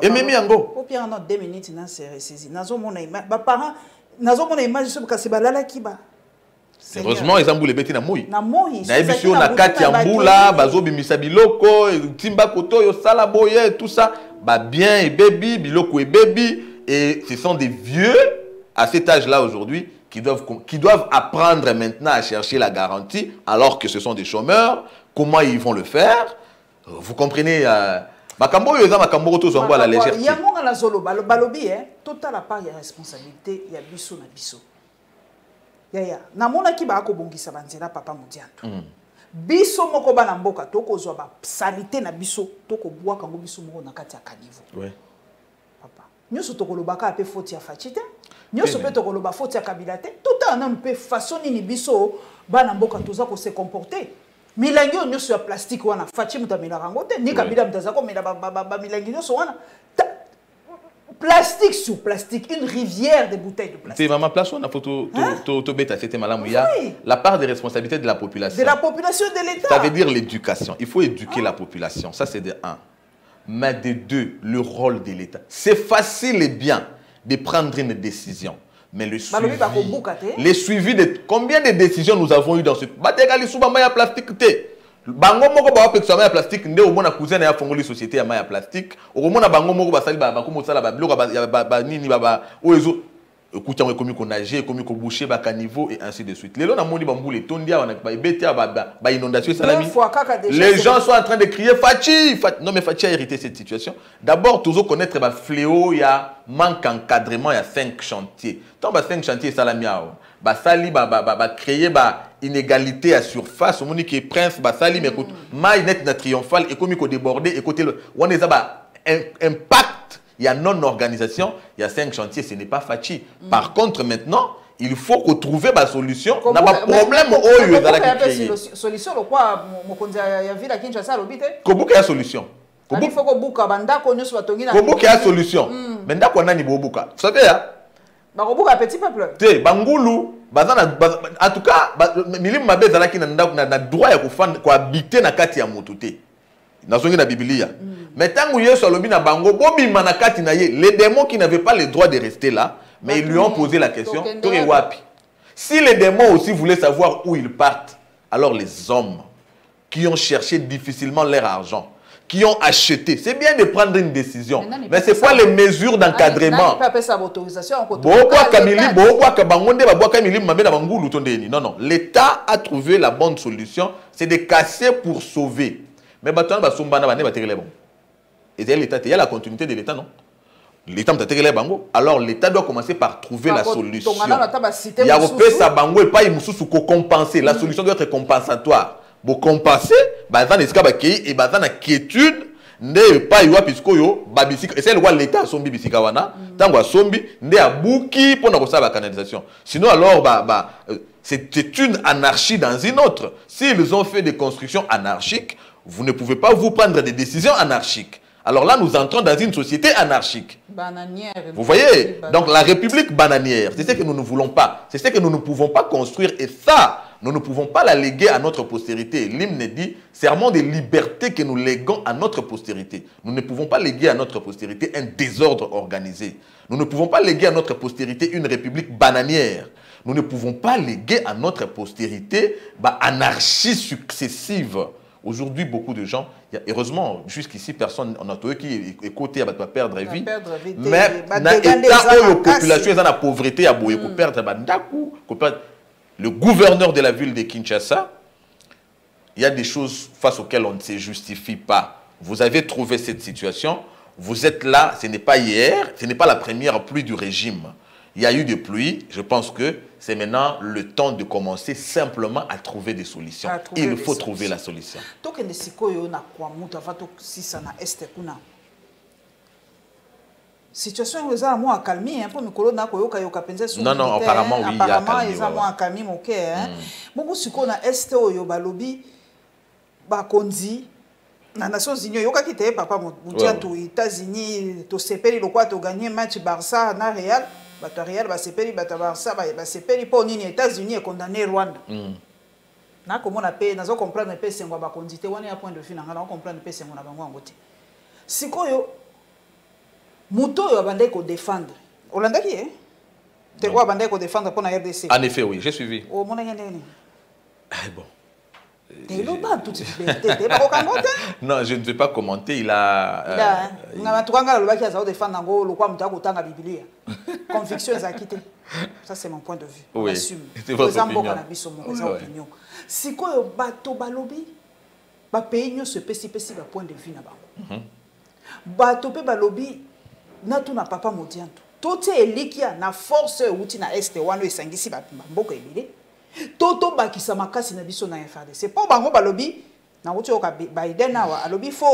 Et memi ango. Au pire en 2 minutes na serré saisi. Nazo mona image. Ba parents nazo mona image sur kasi balala kiba. Heureusement ils ambule beti na moi. Na moi. Na ebiso na kati ya mbula bazo bimisa biloko timba koto yo sala boye tout ça ba bien et baby biloko et baby et ce sont des vieux à cet âge-là aujourd'hui qui doivent apprendre maintenant à chercher la garantie alors que ce sont des chômeurs. Comment ils vont le faire? Vous comprenez, Makambo yoza makambo to zongo à la légèreté. Ya monga la zolo balobi total la part ya responsabilité ya biso na biso. Ya na mona ki ba ko bongisa banzela papa Mudiantu. Biso moko bana mboka toko zwa ba sanité na biso toko bwa kango biso moko na kati ya kanivo. Ouais. Papa. Nyoso toko lobaka pe faute ya Fachite. Nyoso pe toko loba faute ya Kabila te. Tout en homme pe façon ni biso bana mboka toza ko se comporter. Milangi on sur plastique wana fachi mutamela rangote ni kabila mtazako mela ba milangi nyoso wana plastique sur plastique, une rivière de bouteilles de plastique. C'est maman place on a photo to beta c'était malam ya la part des responsabilités de la population. De la population de l'État. Ça veut dire l'éducation. Il faut éduquer la population. Ça c'est de 1. Mais de 2, le rôle de l'État. C'est facile et bien de prendre une décision. Mais le suivi de combien de décisions nous avons eu dans ce plastique bango moko ba pekso ya plastique nde omona cousin ya fongoli société ya maya plastique omona bango moko basali ba ko mosala ba biloko ba nini ba oezo kutango ekomi ko nager ekomi ko boucher ba caniveau et ainsi de suite lelo na moni bambule tondia wana ba ebeti ba inondation salami les gens sont en train de crier Fachi non mais Fachi a hérité cette situation d'abord toujours connaître ba fléau ya manque encadrement ya 5 chantiers tant ba 5 chantiers salami ba sali ba créer ba inégalité à surface au monique prince ba sali mais écoute mai net na triomphal et comme ko déborder et côté on est ba impact il y a non organisation il y a 5 chantiers ce n'est pas Fachi par contre maintenant il faut qu'on trouve la solution na ba problème oyo dans la solution le quoi mokonzi ya ville Kinshasa lobite kobuka ya solution il faut ko buka bandako nyoso batongi na kobuka ya solution mais ndako nani bobuka vous savez ya bakobuka petit peuple te bangulu en tout cas milimu mabe zalaki na droit ya kufanda habiter na kati ya moto te nazongi na Biblia mais tangu Yesu alobi na bango bobima na kati na ye les démons qui n'avaient pas le droit de rester là mais ils lui ont posé la question tore wapi si les démons aussi voulaient savoir où ils partent alors les hommes qui ont cherché difficilement leur argent qui ont acheté. C'est bien de prendre une décision. Mais c'est quoi les mesures d'encadrement? Non, non. L'État a trouvé la bonne solution. C'est de casser pour sauver. Mais l'État, il y a la continuité de l'État, non? L'État alors l'État doit commencer par trouver la solution. Il y a compenser. La solution doit être compensatoire. Pour compenser, bazan escaba kei et bazan a quiétude ne pas yoa piskoyo babisika et c'est le roi l'État sombi bisika wana tango sombi ne abuki pour na la canalisation sinon alors c'est une anarchie dans une autre s'ils ont fait des constructions anarchiques vous ne pouvez pas vous prendre des décisions anarchiques. Alors là, nous entrons dans une société anarchique. Bananière. Vous voyez? Donc la république bananière, c'est ce que nous ne voulons pas. C'est ce que nous ne pouvons pas construire. Et ça, nous ne pouvons pas la léguer à notre postérité. L'hymne dit, serment de liberté que nous léguons à notre postérité. Nous ne pouvons pas léguer à notre postérité un désordre organisé. Nous ne pouvons pas léguer à notre postérité une république bananière. Nous ne pouvons pas léguer à notre postérité anarchie successive. Aujourd'hui, beaucoup de gens, heureusement, jusqu'ici, personne n'a qui est côté à perdre vie. Mais la population est dans la pauvreté, à perdre le gouverneur de la ville de Kinshasa il y a des choses face auxquelles on ne se justifie pas. Vous avez trouvé cette situation, vous êtes là, ce n'est pas hier, ce n'est pas la première pluie du régime. Il y a eu des pluies, je pense que c'est maintenant le temps de commencer simplement à trouver des solutions. Il faut trouver la solution. Situation où ça moins calmé un peu micro na koyoka yoka penza sur non apparemment oui apparemment ils ont moins calmé OK hein beaucoup siko na est oyo balobi ba konzi na Nations Unies yoka kité papa mutia to États-Unis to sepeli lokwa to gagner match Barça na Real ba to Real ba sepeli ba ta Barça ba sepeli po nini États-Unis est condamné Rwanda na komona pe nazo comprendre pe sengo ba konzi te wana ya point de vue na ngana comprendre pe sengo na bango ngote sikoyo Mouto yo abandé ko défendre. Olanda qui est? Tu quoi abandé ko défendre pour la RDC? En effet, oui, j'ai suivi. Oh, mon ami. Bon. Non, je ne vais pas commenter. Il a. Conviction a quitté. Ça, c'est mon point de vue. Oui. C'est votre opinion. Si quoi, bateau balobi, ba pays nous se pessi ba point de vue na bango. Bateau pe balobi. Natuna papa modianto tote elikia na force uti na este wano esangisi ba mboka ebele toto bakisa makasi na biso na FARDC po bango balobi na uti oka Biden awa alobi fo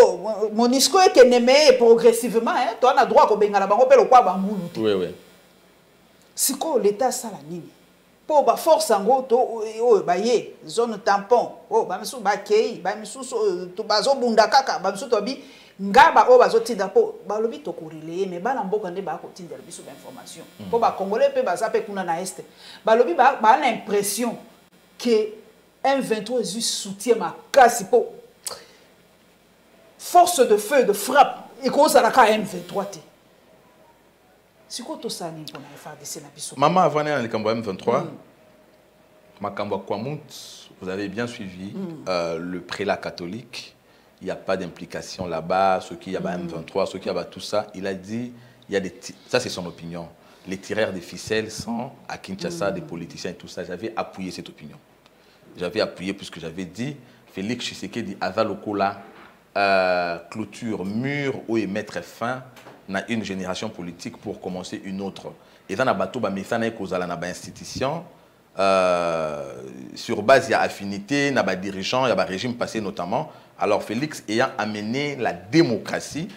Monisco ekeneme progressivement hein to na droit ko bengala bango pe lokwa ba mulu oui siko l'état sala nini po ba force ngo to o ba ye zone tampon o ba misu ba kei ba misu to bazo bunda kaka ba misu to bi ngaba o bazotinda po balobi to korele mais bana mboka nde ba ko tinda biso ba information po ba congolais pe baza pe kuna na est balobi ba l'impression que M23 est soutien makasi po force de feu de frappe et ko ça la ka M23 te siko to sani pona FARDC na biso maman avant na likambo M23 makambo kwa mut vous avez bien suivi le prélat catholique. Il n'y a pas d'implication là-bas, ceux qui y a M23, ceux qui y a tout ça. Il a dit, il y a des ça c'est son opinion. Les tireurs de ficelles sont à Kinshasa, des politiciens et tout ça. J'avais appuyé cette opinion. J'avais appuyé puisque j'avais dit, Félix Tshisekedi Azalokola, clôture, mur, où et mettre fin à une génération politique pour commencer une autre. Et dans la bateau, il y a une institution. Sur base, il y a affinité, il y a des dirigeants, il y a un régime passé notamment. Alors Félix ayant amené la démocratie,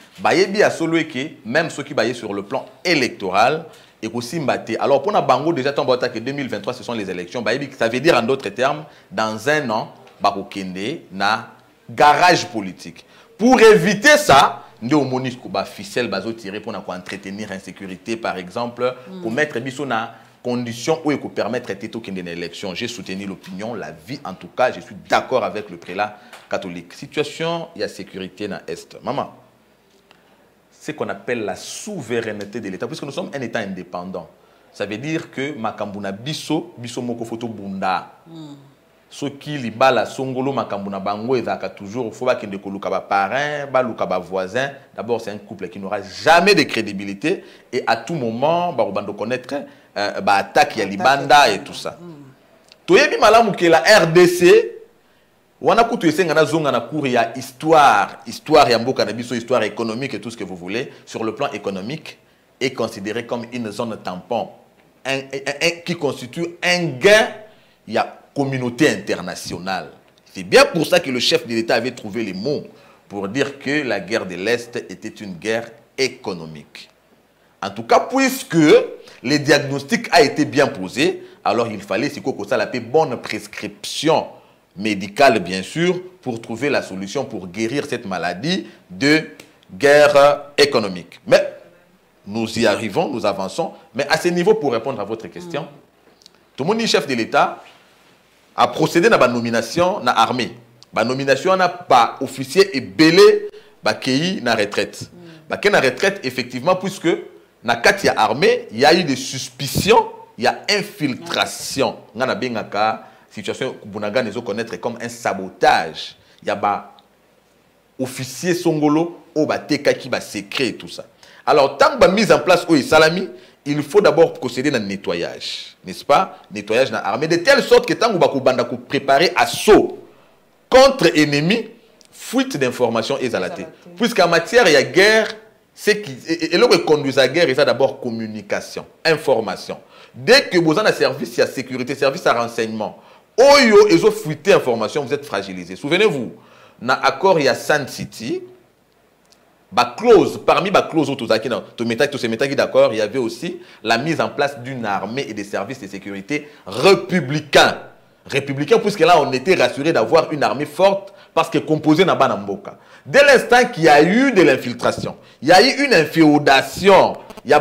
même ceux qui baillent sur le plan électoral, et aussi mbatté. Alors pour Bango déjà que 2023 ce sont les élections, ça veut dire en d'autres termes, dans un an, Bakokende na garage politique. Pour éviter ça, nous avons ficelle tiré pour entretenir l'insécurité par exemple, pour mettre biso na conditions où il peut permettre une élection. J'ai soutenu l'opinion, la vie en tout cas, je suis d'accord avec le prélat catholique. Situation, il y a sécurité dans l'Est. Maman, c'est ce qu'on appelle la souveraineté de l'État, puisque nous sommes un État indépendant. Ça veut dire que Makambuna biso moko foto bunda. Ce qui li bala songolo Makambuna bango ezaka toujours faut pas qu'il ne koluka ba parrain, ba luka ba voisin. D'abord c'est un couple qui n'aura jamais de crédibilité et à tout moment ba bando connaître attaque ya libanda et tout ça. Toyebi malamu ke la RDC wana kutu esenga na zonga na cour ya histoire ya mboka na biso, histoire économique et tout ce que vous voulez. Sur le plan économique est considéré comme une zone tampon qui constitue un gain il y a communauté internationale. C'est bien pour ça que le chef de l'État avait trouvé les mots pour dire que la guerre de l'Est était une guerre économique. En tout cas, puisque le diagnostic a été bien posé, alors il fallait la bonne prescription médicale, bien sûr, pour trouver la solution pour guérir cette maladie de guerre économique. Mais nous y arrivons, nous avançons. Mais à ce niveau, pour répondre à votre question, tout le monde, chef de l'État, a procédé à la nomination dans l'armée. La nomination n'a pas officier et belé qui na retraite. Qui na retraite, effectivement, puisque dans la armée, il y a eu des suspicions, il y a infiltration. On a bien une situation que nous connaître comme un sabotage. Il y a des officiers songolo, qui va secret et tout ça. Alors, tant que mise en place au Salami, il faut d'abord procéder à un nettoyage, n'est-ce pas? Nettoyage dans l'armée, de telle sorte que tant que vous préparez assaut contre ennemi, fuite d'informations et zalaté. Puisqu'en matière, il y a guerre, et là, conduit à la guerre, il y a d'abord communication, information. Dès que vous avez un service, il y a sécurité, service à renseignement. Oyo, ils ont fuité information, vous êtes fragilisé. Souvenez-vous, dans l'accord, il y a Sun City. Clause, parmi les clauses d'accord, il y avait aussi la mise en place d'une armée et des services de sécurité républicains. Républicains, puisque là, on était rassuré d'avoir une armée forte parce que composée dans Banamboka. Dès l'instant qu'il y a eu de l'infiltration, il y a eu une inféodation, il y a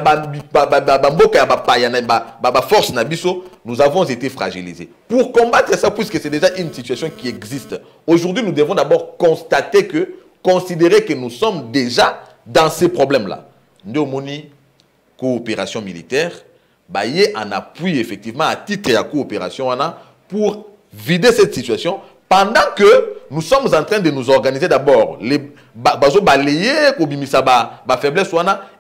force Nabiso, nous avons été fragilisés. Pour combattre ça, puisque c'est déjà une situation qui existe, aujourd'hui, nous devons d'abord considérer que nous sommes déjà dans ces problèmes-là. Nous avons une coopération militaire, en appui effectivement à titre de la coopération pour vider cette situation pendant que nous sommes en train de nous organiser d'abord, balayer, faiblesse,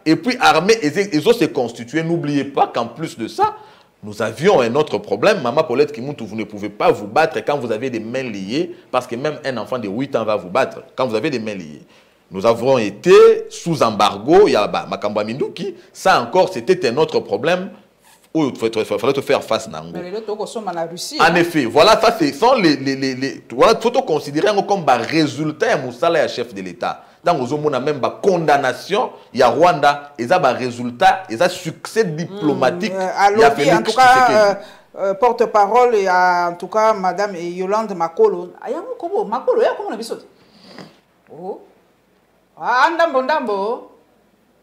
et puis armer et se constituer. N'oubliez pas qu'en plus de ça, nous avions un autre problème. Maman Paulette Kimoutou, vous ne pouvez pas vous battre quand vous avez des mains liées, parce que même un enfant de 8 ans va vous battre quand vous avez des mains liées. Nous avons été sous embargo, il y a Makamba Minduki, ça encore c'était un autre problème où il fallait te faire face. En effet, voilà, ça ce sont voilà, il faut considérer comme un résultat de chef de l'État. Dans le même condamnation, il y a Rwanda, et ça un résultat, et ça succès diplomatique. En tout cas, porte-parole, et en tout cas, Madame Yolande Makolo. Makolo, il y a comment on a vu ça? Oh,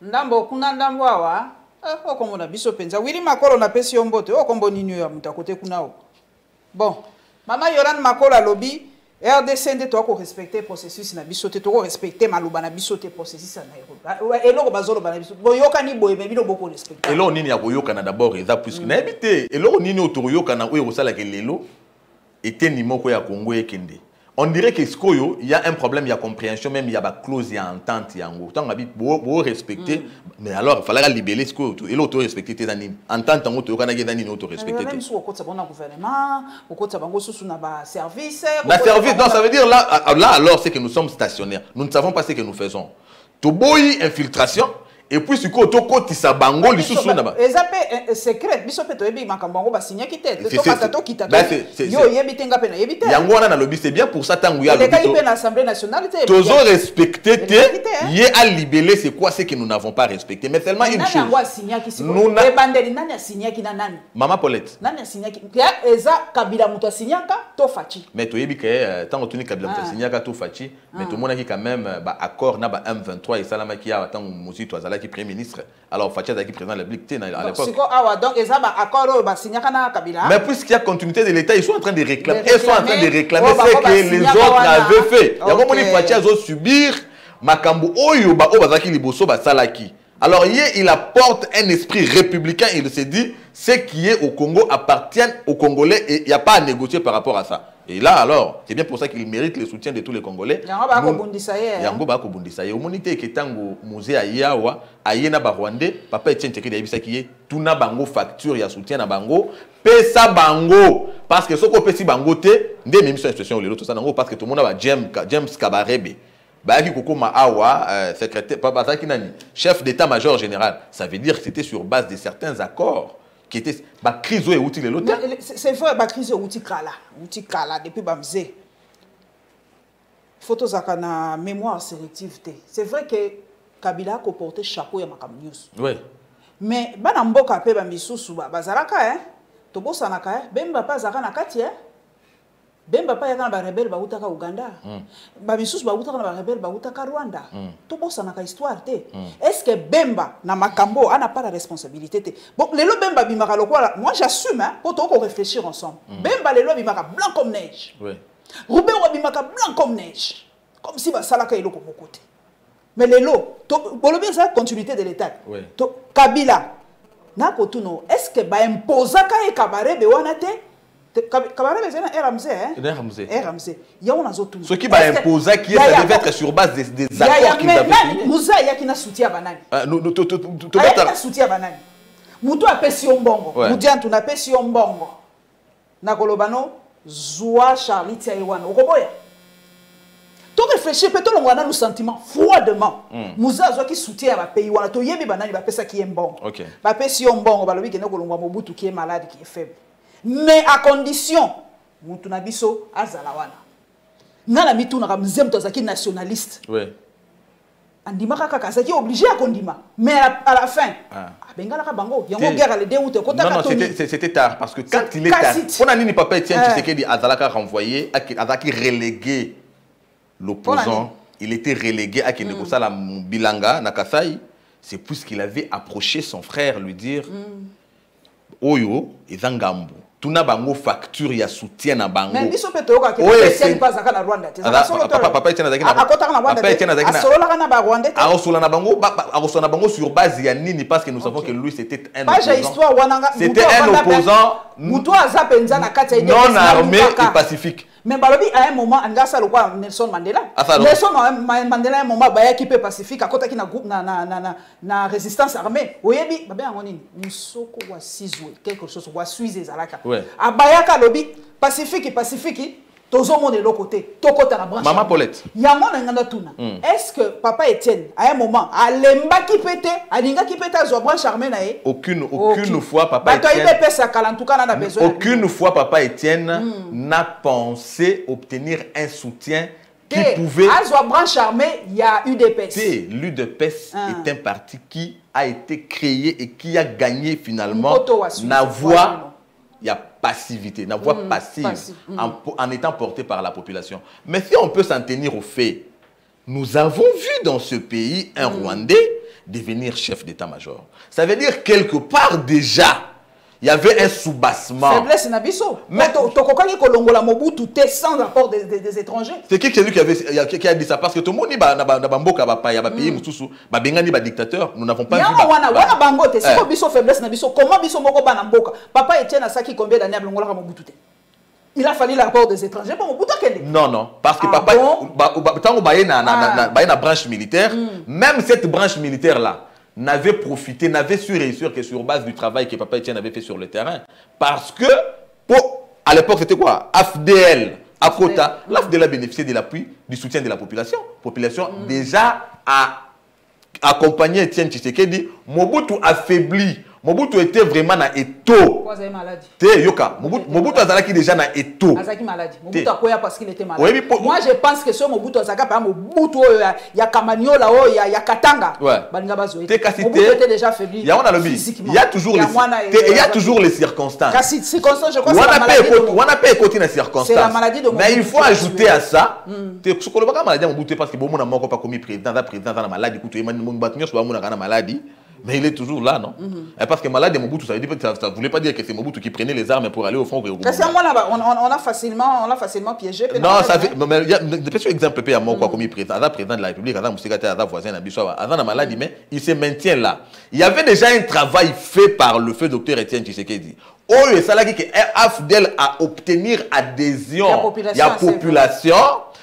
ndambo, kuna ndambo awa. Oh, comme on a vu ça, penza. Oui, Makolo na pesi ombote. Oh, comme on y a muta côté kunao. Bon, Maman Yolande Makolo a lobby. RDC nde to ko respecter processus na biso te to ko respecter maluba na biso te processus na Nairobi eloko bazolo bana biso boyoka ni boye bino boko respecter eloko nini ya boyoka na d'abord eza puisque na habité eloko nini otoyoka na oyo sala ke lelo était ni moko ya Congo ekende. On dirait que Skoyo, il y a un problème, il y a compréhension, même il y a une clause, il y a entente, il y a un tant que respecter, mais alors il fallait libérer Skoyo et l'auto respecter tes animes. Entente en auto, quand il y a une auto respecter. Même si on compte ça gouvernement, on compte ça sous na service. La service, donc ça veut dire là alors c'est que nous sommes stationnaires. Nous ne savons pas ce que nous faisons. Toboyi infiltration. Et puis, si tu as bango, les sous-sous là-bas. C'est secret. Si tu as signé qui t'aide. C'est bien pour ça que tu as l'Assemblée nationale. Tu as respecté, tu as libellé, c'est quoi ce que nous n'avons pas respecté. Mais seulement une chose. Maman Paulette. Mais tu as dit que tant que tu as Kabila signé tu fachi, mais tout le monde a quand même accord na M23 et Salama qui a tant Mouzi toi qui premier ministre. Alors Fachi qui président de la République à l'époque. Donc ils ont accord signé na Kabila. Mais puisqu'il y a continuité de l'État, ils sont en train de réclamer. Ils sont en train de réclamer ce que les autres avaient fait. Il y a beaucoup de Fachi à subir makambo oyo ba obazaki liboso ba salaki. Alors il apporte un esprit républicain, il se dit ce qui est au Congo appartient aux Congolais et il n'y a pas à négocier par rapport à ça. Et là alors, c'est bien pour ça qu'il mérite le soutien de tous les Congolais. Yango ba ko bundisa ye. Omonité ke tango musée a yawa, ayena ba Rwandais, papa Etienne Tshisekedi yebisa ki ye tuna bango facture ya soutien na bango, pesa bango parce que soko pesi bango te, ndé même situation le tout ça nango parce que tout le monde ba James Kabarebe. Baki Kokoma Awa, secrétaire, chef d'état-major général, ça veut dire que c'était sur base de certains accords qui étaient crise et outils de l'autre. C'est vrai, la crise et outils kala depuis Bamzé. Photos à la mémoire sélective. C'est vrai que Kabila a porté chapeau et Makam News. Oui. Mais Banamboka pe Bamisou Bazaraka, Tobo Sanaka, Bemba pas Zara Kati, Bemba pa yakana ba rebelle ba utaka Uganda. Ba misusu ba utaka na ba rebelle ba utaka Rwanda. To bossa na ka histoire te. Est-ce que Bemba na makambo n'a pas la responsabilité te? Bon, lelo Bemba bimaka lokola, moi j'assume hein, pour qu'on réfléchir ensemble. Bemba lelo bimaka blanc comme neige. Oui. Rouben bimaka blanc comme neige. Comme si ba salaka eloko mokote. Mais lelo, to bolobi ça continuité de l'état. Oui. To Kabila na kotuno, est-ce que ba imposaka e kabarebe wana te? Kabarebe c'est un Ramsey, hein? Ramsey. Il y a un autre. Ce qui va imposer qui devait être sur base des accords qu'il avait signés. Moussa, il y a qui n'a soutien banane. Il y a qui n'a soutien banane. Moutou a pesi ombongo. Moudian tu n'a pesi ombongo. Na kolobano Zoua Charlie Taiwan. Okoboya. to réfléchir peut-être on a nos sentiments froidement muza azo qui soutient ba pays wana to yebi banani ba pesa qui est bon ba pesa yo bon ba lobi ke noko longwa Mobutu qui est malade qui est faible mais à condition mutu na biso azala wana ngala mitu na mzem to zaki nationaliste andima kaka kazaki obligé à kondima mais à la fin bengala ka bango yango guerre le 2 août kota ka non c'était tard parce que quand il est tard on a nini papa Etienne Tshisekedi azalaka renvoyé azaki relégué l'opposant il était relégué à Kinekosala Bilanga na Kasai c'est puisqu'il avait approché son frère lui dire oyo ezangambo tuna bango facture ya soutien na bango mais biso peto ka Etienne pas zaka na Rwanda papa Etienne zaki na papa Etienne zaki na solo na ba Rwanda arosola na bango sur base ya nini parce que nous savons que lui c'était un opposant muto aza penza na kati ya non armé et pacifique mais balobi à un moment angasa lokwa Nelson Mandela Nelson Mandela à un moment baya qui peut pacifique akota ki na groupe na résistance armée oyebi babe yango nini musoko wa sizwe quelque chose wa suize zalaka abaya ka lobi pacifique tozo monde de l'autre côté tokota na branche maman Paulette yango na nganda tuna est-ce que papa Etienne à un moment alemba ki pété alinga ki pété zo branche armée na ye aucune fois papa Etienne aucune fois papa Etienne n'a pensé obtenir un soutien qui pouvait à branche armée il y a UDPS l'UDPS est un parti qui a été créé et qui a gagné finalement la voix il y a passivité, la voix passive en étant portée par la population. Mais si on peut s'en tenir au fait, nous avons vu dans ce pays un Rwandais devenir chef d'état-major. Ça veut dire quelque part déjà, il y avait un soubassement. Faiblesse nabiso. Mais tokokaki kolongola Mobutu sans rapport des étrangers. C'est qui qui a dit ça parce que tout le monde na bamboka ba pa ya ba pays mususu ba bengani ba dictateur, nous n'avons pas vu. Wana bango te siko biso faiblesse nabiso comment biso moko bana mboka. Papa Etienne asaki combien d'années ablongola Mobutu te. Il a fallu l'apport des étrangers pour Mobutu kende. Non parce que papa tango ba na branche militaire, même cette branche militaire là n'avait profité, n'avait su réussir que sur base du travail que papa Etienne avait fait sur le terrain. Parce que, à l'époque, c'était quoi? AFDL, à Kota, l'AFDL a bénéficié de l'appui, du soutien de la population. La population déjà a accompagné Etienne Tshisekedi. Mobutu affaibli. Mobutu était vraiment na eto. Yoka. Mobutu azalaki déjà na eto. Azaki maladie. Mobutu akoya parce qu'il était malade. Moi je pense que ce Mobutu azaka par Mobutu ya Kamanyola ya Katanga. Balinga bazo. Mobutu était déjà affaibli. Il y a toujours les circonstances. Circonstances je crois c'est la circonstance. C'est la maladie de Mobutu. Mais il faut ajouter à ça ce qu'on pas maladie Mobutu parce que bon mon pas commis président na maladie écoute Emmanuel Batnyo soit mon na maladie. Mais il est toujours là, non? Parce que malade de Mobutu, ça ne voulait pas dire que c'est Mobutu qui prenait les armes pour aller au fond. On a facilement piégé. Non, ça fait. Mais il y a des exemples, il y a mon comme président de la République, il voisin, il maladie, mais il se maintient là. Il y avait déjà un travail fait par le feu docteur Etienne Tshisekedi. Oh, et ça là qui est AFDL à obtenir adhésion de la population.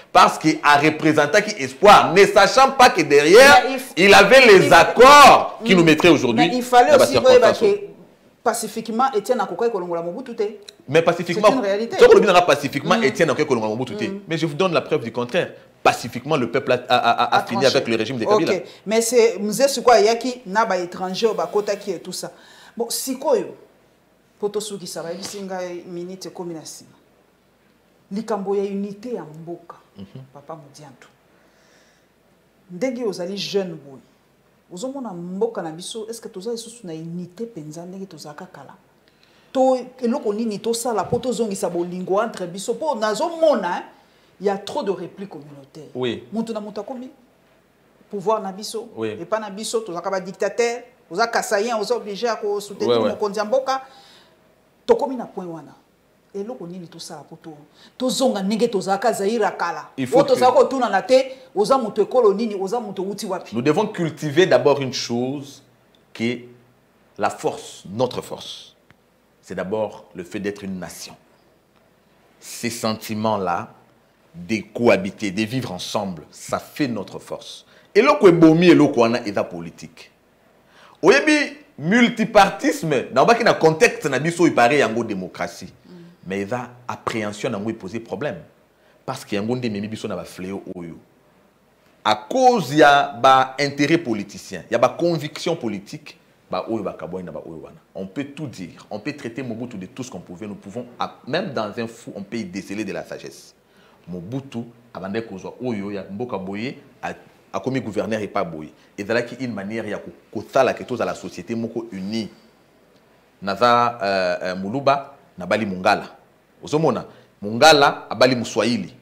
Parce qu'il a représenté qui espoir, ne sachant pas que derrière, il avait les accords qui nous mettraient aujourd'hui. Mais il fallait aussi que pacifiquement, Etienne Akoka Kolongola Mobutu. Mais pacifiquement, c'est une réalité. Pacifiquement, Etienne Akoka Kolongola Mobutu. Mais je vous donne la preuve du contraire. Pacifiquement, le peuple a fini avec le régime de Kabila. Ok, mais c'est Mzé quoi Yaki, Naba étranger, Bakota qui et tout ça. Bon, si quoi, Potosu qui s'arrête, Singa minute combination. Likambo ya unité ya mboka. Papa Modiantu. Ndenge ozali jeune boy. Ozomona mboka na biso, est-ce que toza isusu na unité penza ndenge tozaka kala? To eloko nini to sala po tozongisa bolingo entre biso po nazomona il y a trop de répliques communautaires. Oui. Mutu na muta komi pouvoir na biso et pas na biso tozaka ba dictateur, oza kasayen, oza obligé à soutenir mokonzi mboka. Tokomi na point wana. Et là, on est tout ça pour tout. Tout zonga nege to zaka zaira kala. Il faut nous devons cultiver d'abord une chose qui est la force, notre force. C'est d'abord le fait d'être une nation. Ces sentiments-là, de cohabiter, de vivre ensemble, ça fait notre force. Et là, on bomi et là, on a état politique. Oyebi multipartisme, dans le contexte, il paraît en démocratie. Mais il y a appréhension dans poser problème parce qu'il y a un monde qui a fléau. à cause il y a ba intérêt politicien, il y a ba conviction politique, on peut tout dire, on peut traiter Mobutu de tout ce qu'on pouvait, nous pouvons, même dans un fou, on peut y déceler de la sagesse. Mobutu, avant de causer, il y a Mboka Boye, a commis gouverneur et pas Boye. Et là, il y a une manière, il y a quelque chose à la société, moko unie. Naza Muluba, Nabali Mungala. Osomona, Mungala, Abali Muswahili.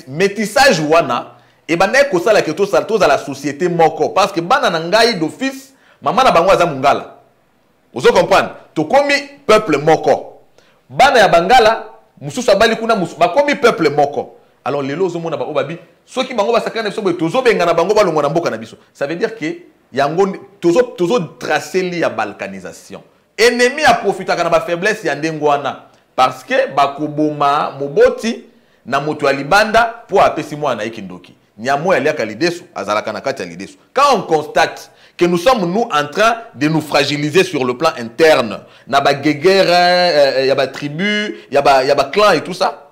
Métissage wana, et ben ko sala quelque chose à la société moko parce que bana nangai d'office, maman na bango aza Mungala. Vous comprenez? To komi peuple moko. Bana ya Bangala, mususu abali kuna mususu ba komi peuple moko. Alors les lots omona ba obabi, ceux qui bango ba sakana biso tozo benga na bango balongo na mboka na biso. Ça veut dire que yango tozo tracer li ya balkanisation. Ennemi a profité de la faiblesse ya ndengwana parce que bakoboma moboti na moto alibanda pour apesi mwana ikindoki nyamo ya liaka lidesu azalaka na kati ya lidesu. Quand on constate que nous sommes nous en train de nous fragiliser sur le plan interne, na ba guerre, y a ba tribu, y a ba clan et tout ça,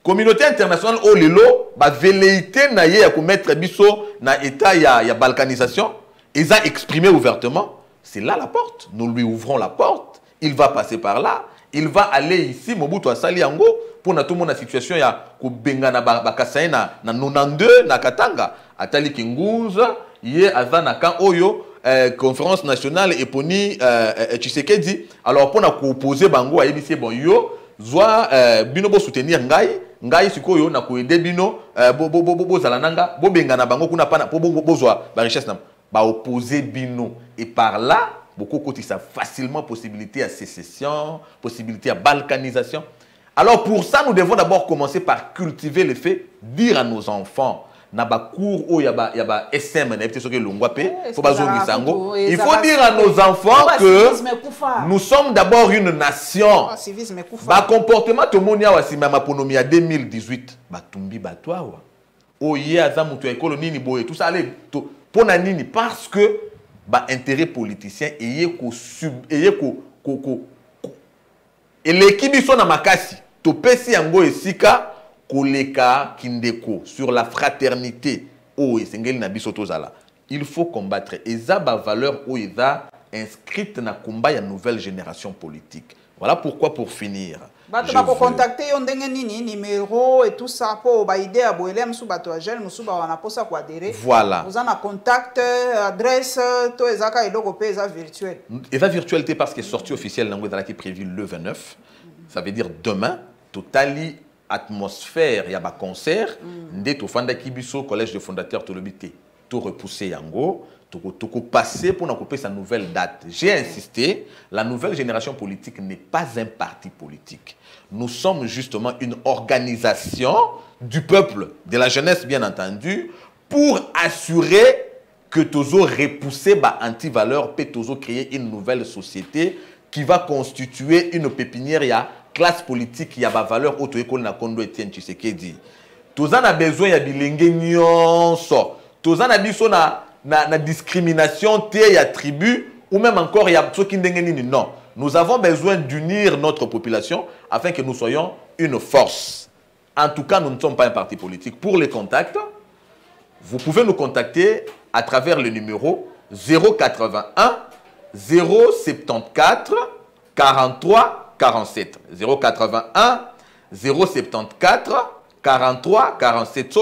communauté internationale au lelo ba velléité na ye ya ko mettre biso na état ya balkanisation, ils ont exprimé ouvertement. C'est là la porte. Nous lui ouvrons la porte. Il va passer par là. Il va aller ici. Mobutu asali yango pour na tout le monde la situation ya ko benga na bakasai na 92 na Katanga. Atali Kinguza ye azana kan oyo conférence nationale eponi Tshisekedi. Alors pour na ko opposer bango ayebisi bon yo zwa bino bo soutenir ngai sikoyo na ko aider bino bo zalananga bo benga na bango kuna pana po bo zwa ba richesse na ba opposer bino et par là beaucoup cotisa facilement possibilité à sécession, possibilité à balkanisation. Alors pour ça nous devons d'abord commencer par cultiver le fait, dire à nos enfants na ba cours o yaba SM na peut-être que longwape faut bazongi sango. Il faut dire à nos enfants que nous sommes d'abord une nation. Ba comportement to monia wa sima maponomia 2018 ba tumbi batwa wa. O ye azamuto ekolo nini boye tout ça allez pona nini parce que ba intérêt politicien et l'équipe biso na makasi to pesi yango esika koleka kindeko sur la fraternité o esengeli na biso tozala. Il faut combattre eza ba valeur o eza inscrite na combat ya nouvelle génération politique. Voilà pourquoi pour finir tu vas contacter yon ndenge nini numéro et tout ça pour ba idée à boele musu bato agel musu ba wana posa ko adhérer. Voilà. Vous en a contact adresse to ezaka eloko pe eza virtuel. Eza virtualité parce que sortie officielle nango qui est prévu le 29. Ça veut dire demain totali atmosphère ya ba concert ndé to fanda kibiso collège de fondateurs to lobité to repousser yango. Toko passer pour nous couper sa nouvelle date. J'ai insisté, la nouvelle génération politique n'est pas un parti politique. Nous sommes justement une organisation du peuple, de la jeunesse bien entendu, pour assurer que Tozo repousser ba anti-valeur, peut Tozo créer une nouvelle société qui va constituer une pépinière ya classe politique ya ba valeur auto école na Kondo Etienne Tshisekedi. Tozo a besoin ya bilenge nyonso. Tozo na biso na discrimination, il y a tribu, ou même encore il y a ceux qui non. Nous avons besoin d'unir notre population afin que nous soyons une force. En tout cas, nous ne sommes pas un parti politique. Pour les contacts, vous pouvez nous contacter à travers le numéro 081 074 43 47. 081 074 43 47.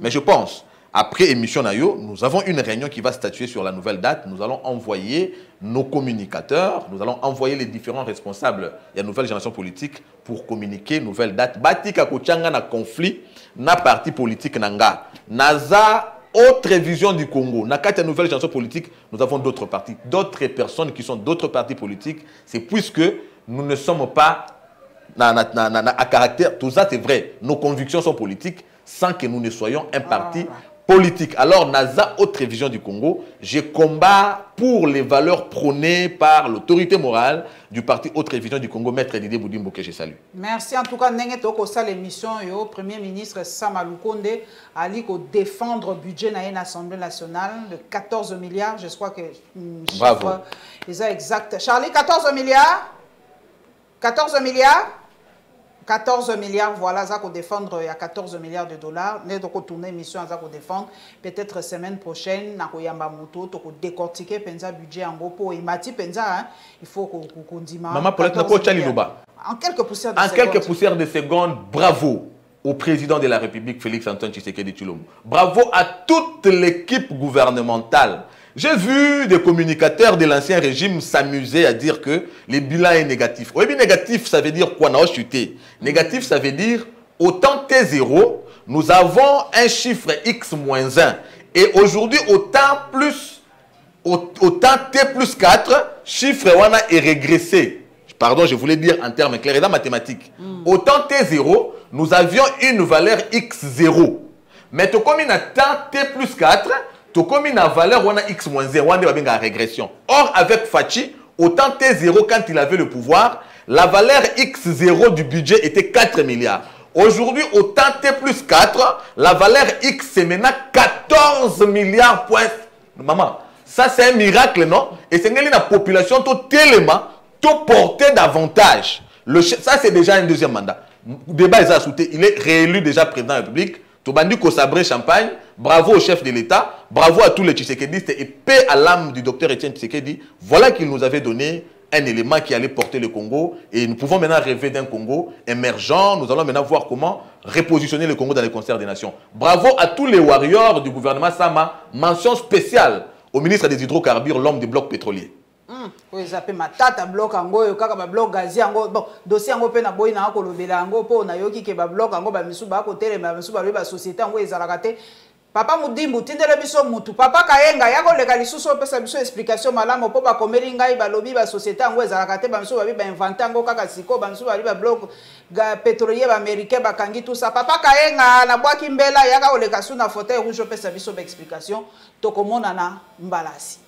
Mais je pense, après émission Nayo, nous avons une réunion qui va statuer sur la nouvelle date. Nous allons envoyer nos communicateurs, nous allons envoyer les différents responsables de la nouvelle génération politique pour communiquer nouvelle date. Batika kochanga na conflit, na parti politique nanga. Naza autre vision du Congo. Na kati nouvelle génération politique, nous avons d'autres partis, d'autres personnes qui sont d'autres partis politiques. C'est puisque nous ne sommes pas à caractère, tout ça c'est vrai, nos convictions sont politiques sans que nous ne soyons un parti politique. Alors, Naza, autre vision du Congo, je combats pour les valeurs prônées par l'autorité morale du parti Autre Vision du Congo, Maître Didier Boudimbo, que je salue. Merci. En tout cas, Nenge Toko, ça l'émission, le Premier ministre Sama Lukonde a dit qu'on défendre le budget dans l'Assemblée nationale de 14 milliards. Je crois que bravo. C'est exact. Charlie, 14 milliards 14 milliards 14 milliards, voilà, ça qu'on défendre, il y a 14 milliards de dollars. Nous avons tourné mission, ça qu'on défendre. Peut-être semaine prochaine, nous avons décortiquer le budget en gros pour Mati Penza. Il faut qu'on dise. Maman, pour être en quelques poussières de secondes. En quelques poussières de secondes, bravo au président de la République, Félix Antoine Tshisekedi Tshilombo. Bravo à toute l'équipe gouvernementale. J'ai vu des communicateurs de l'ancien régime s'amuser à dire que le bilan est négatif. Oui, mais négatif, ça veut dire quoi? Non, chuté. Négatif, ça veut dire autant T0, nous avons un chiffre X-1. Et aujourd'hui, autant T plus 4, chiffre est régressé. Pardon, je voulais dire en termes clairs et dans mathématiques. Autant T0, nous avions une valeur X0. Mais comme il a T plus 4, comme une valeur on a X-1, on a une régression. Or, avec Fachi, autant T0, quand il avait le pouvoir, la valeur X0 du budget était 4 milliards. Aujourd'hui, autant T plus 4, la valeur X, c'est maintenant 14 milliards. Maman, ça c'est un miracle, non? Et c'est la population tellement porter davantage. Ça, c'est déjà un deuxième mandat. Débat est assouté. Il est réélu déjà président de la République. Tobandi Kosabré Champagne. Bravo au chef de l'État. Bravo à tous les Tshisekedistes et paix à l'âme du docteur Etienne Tshisekedi. Voilà qu'il nous avait donné un élément qui allait porter le Congo. Et nous pouvons maintenant rêver d'un Congo émergent. Nous allons maintenant voir comment repositionner le Congo dans les concerts des nations. Bravo à tous les warriors du gouvernement Sama. Mention spéciale au ministre des Hydrocarbures, l'homme des blocs pétroliers. Oui, ça peut matata bloc ango kaka ba bloc gazi ango bon dossier ango pe na boy na ko lobela ango po na yoki ke ba bloc ango ba misu ba ko tele ba misu ba société ango ezalaka te papa mudimbu tindele biso mutu papa kayenga yako leka lisuso pesa biso explication malamu po ba komeli ngai ba lobi ba société ango ezalaka te ba misu ba inventer ango kaka siko ba misu ba bloc ga pétrolier ba américain ba kangi tout ça papa kayenga na bwaki mbela yaka oleka suna fauteuil rouge pesa biso ba explication to komona na mbalasi.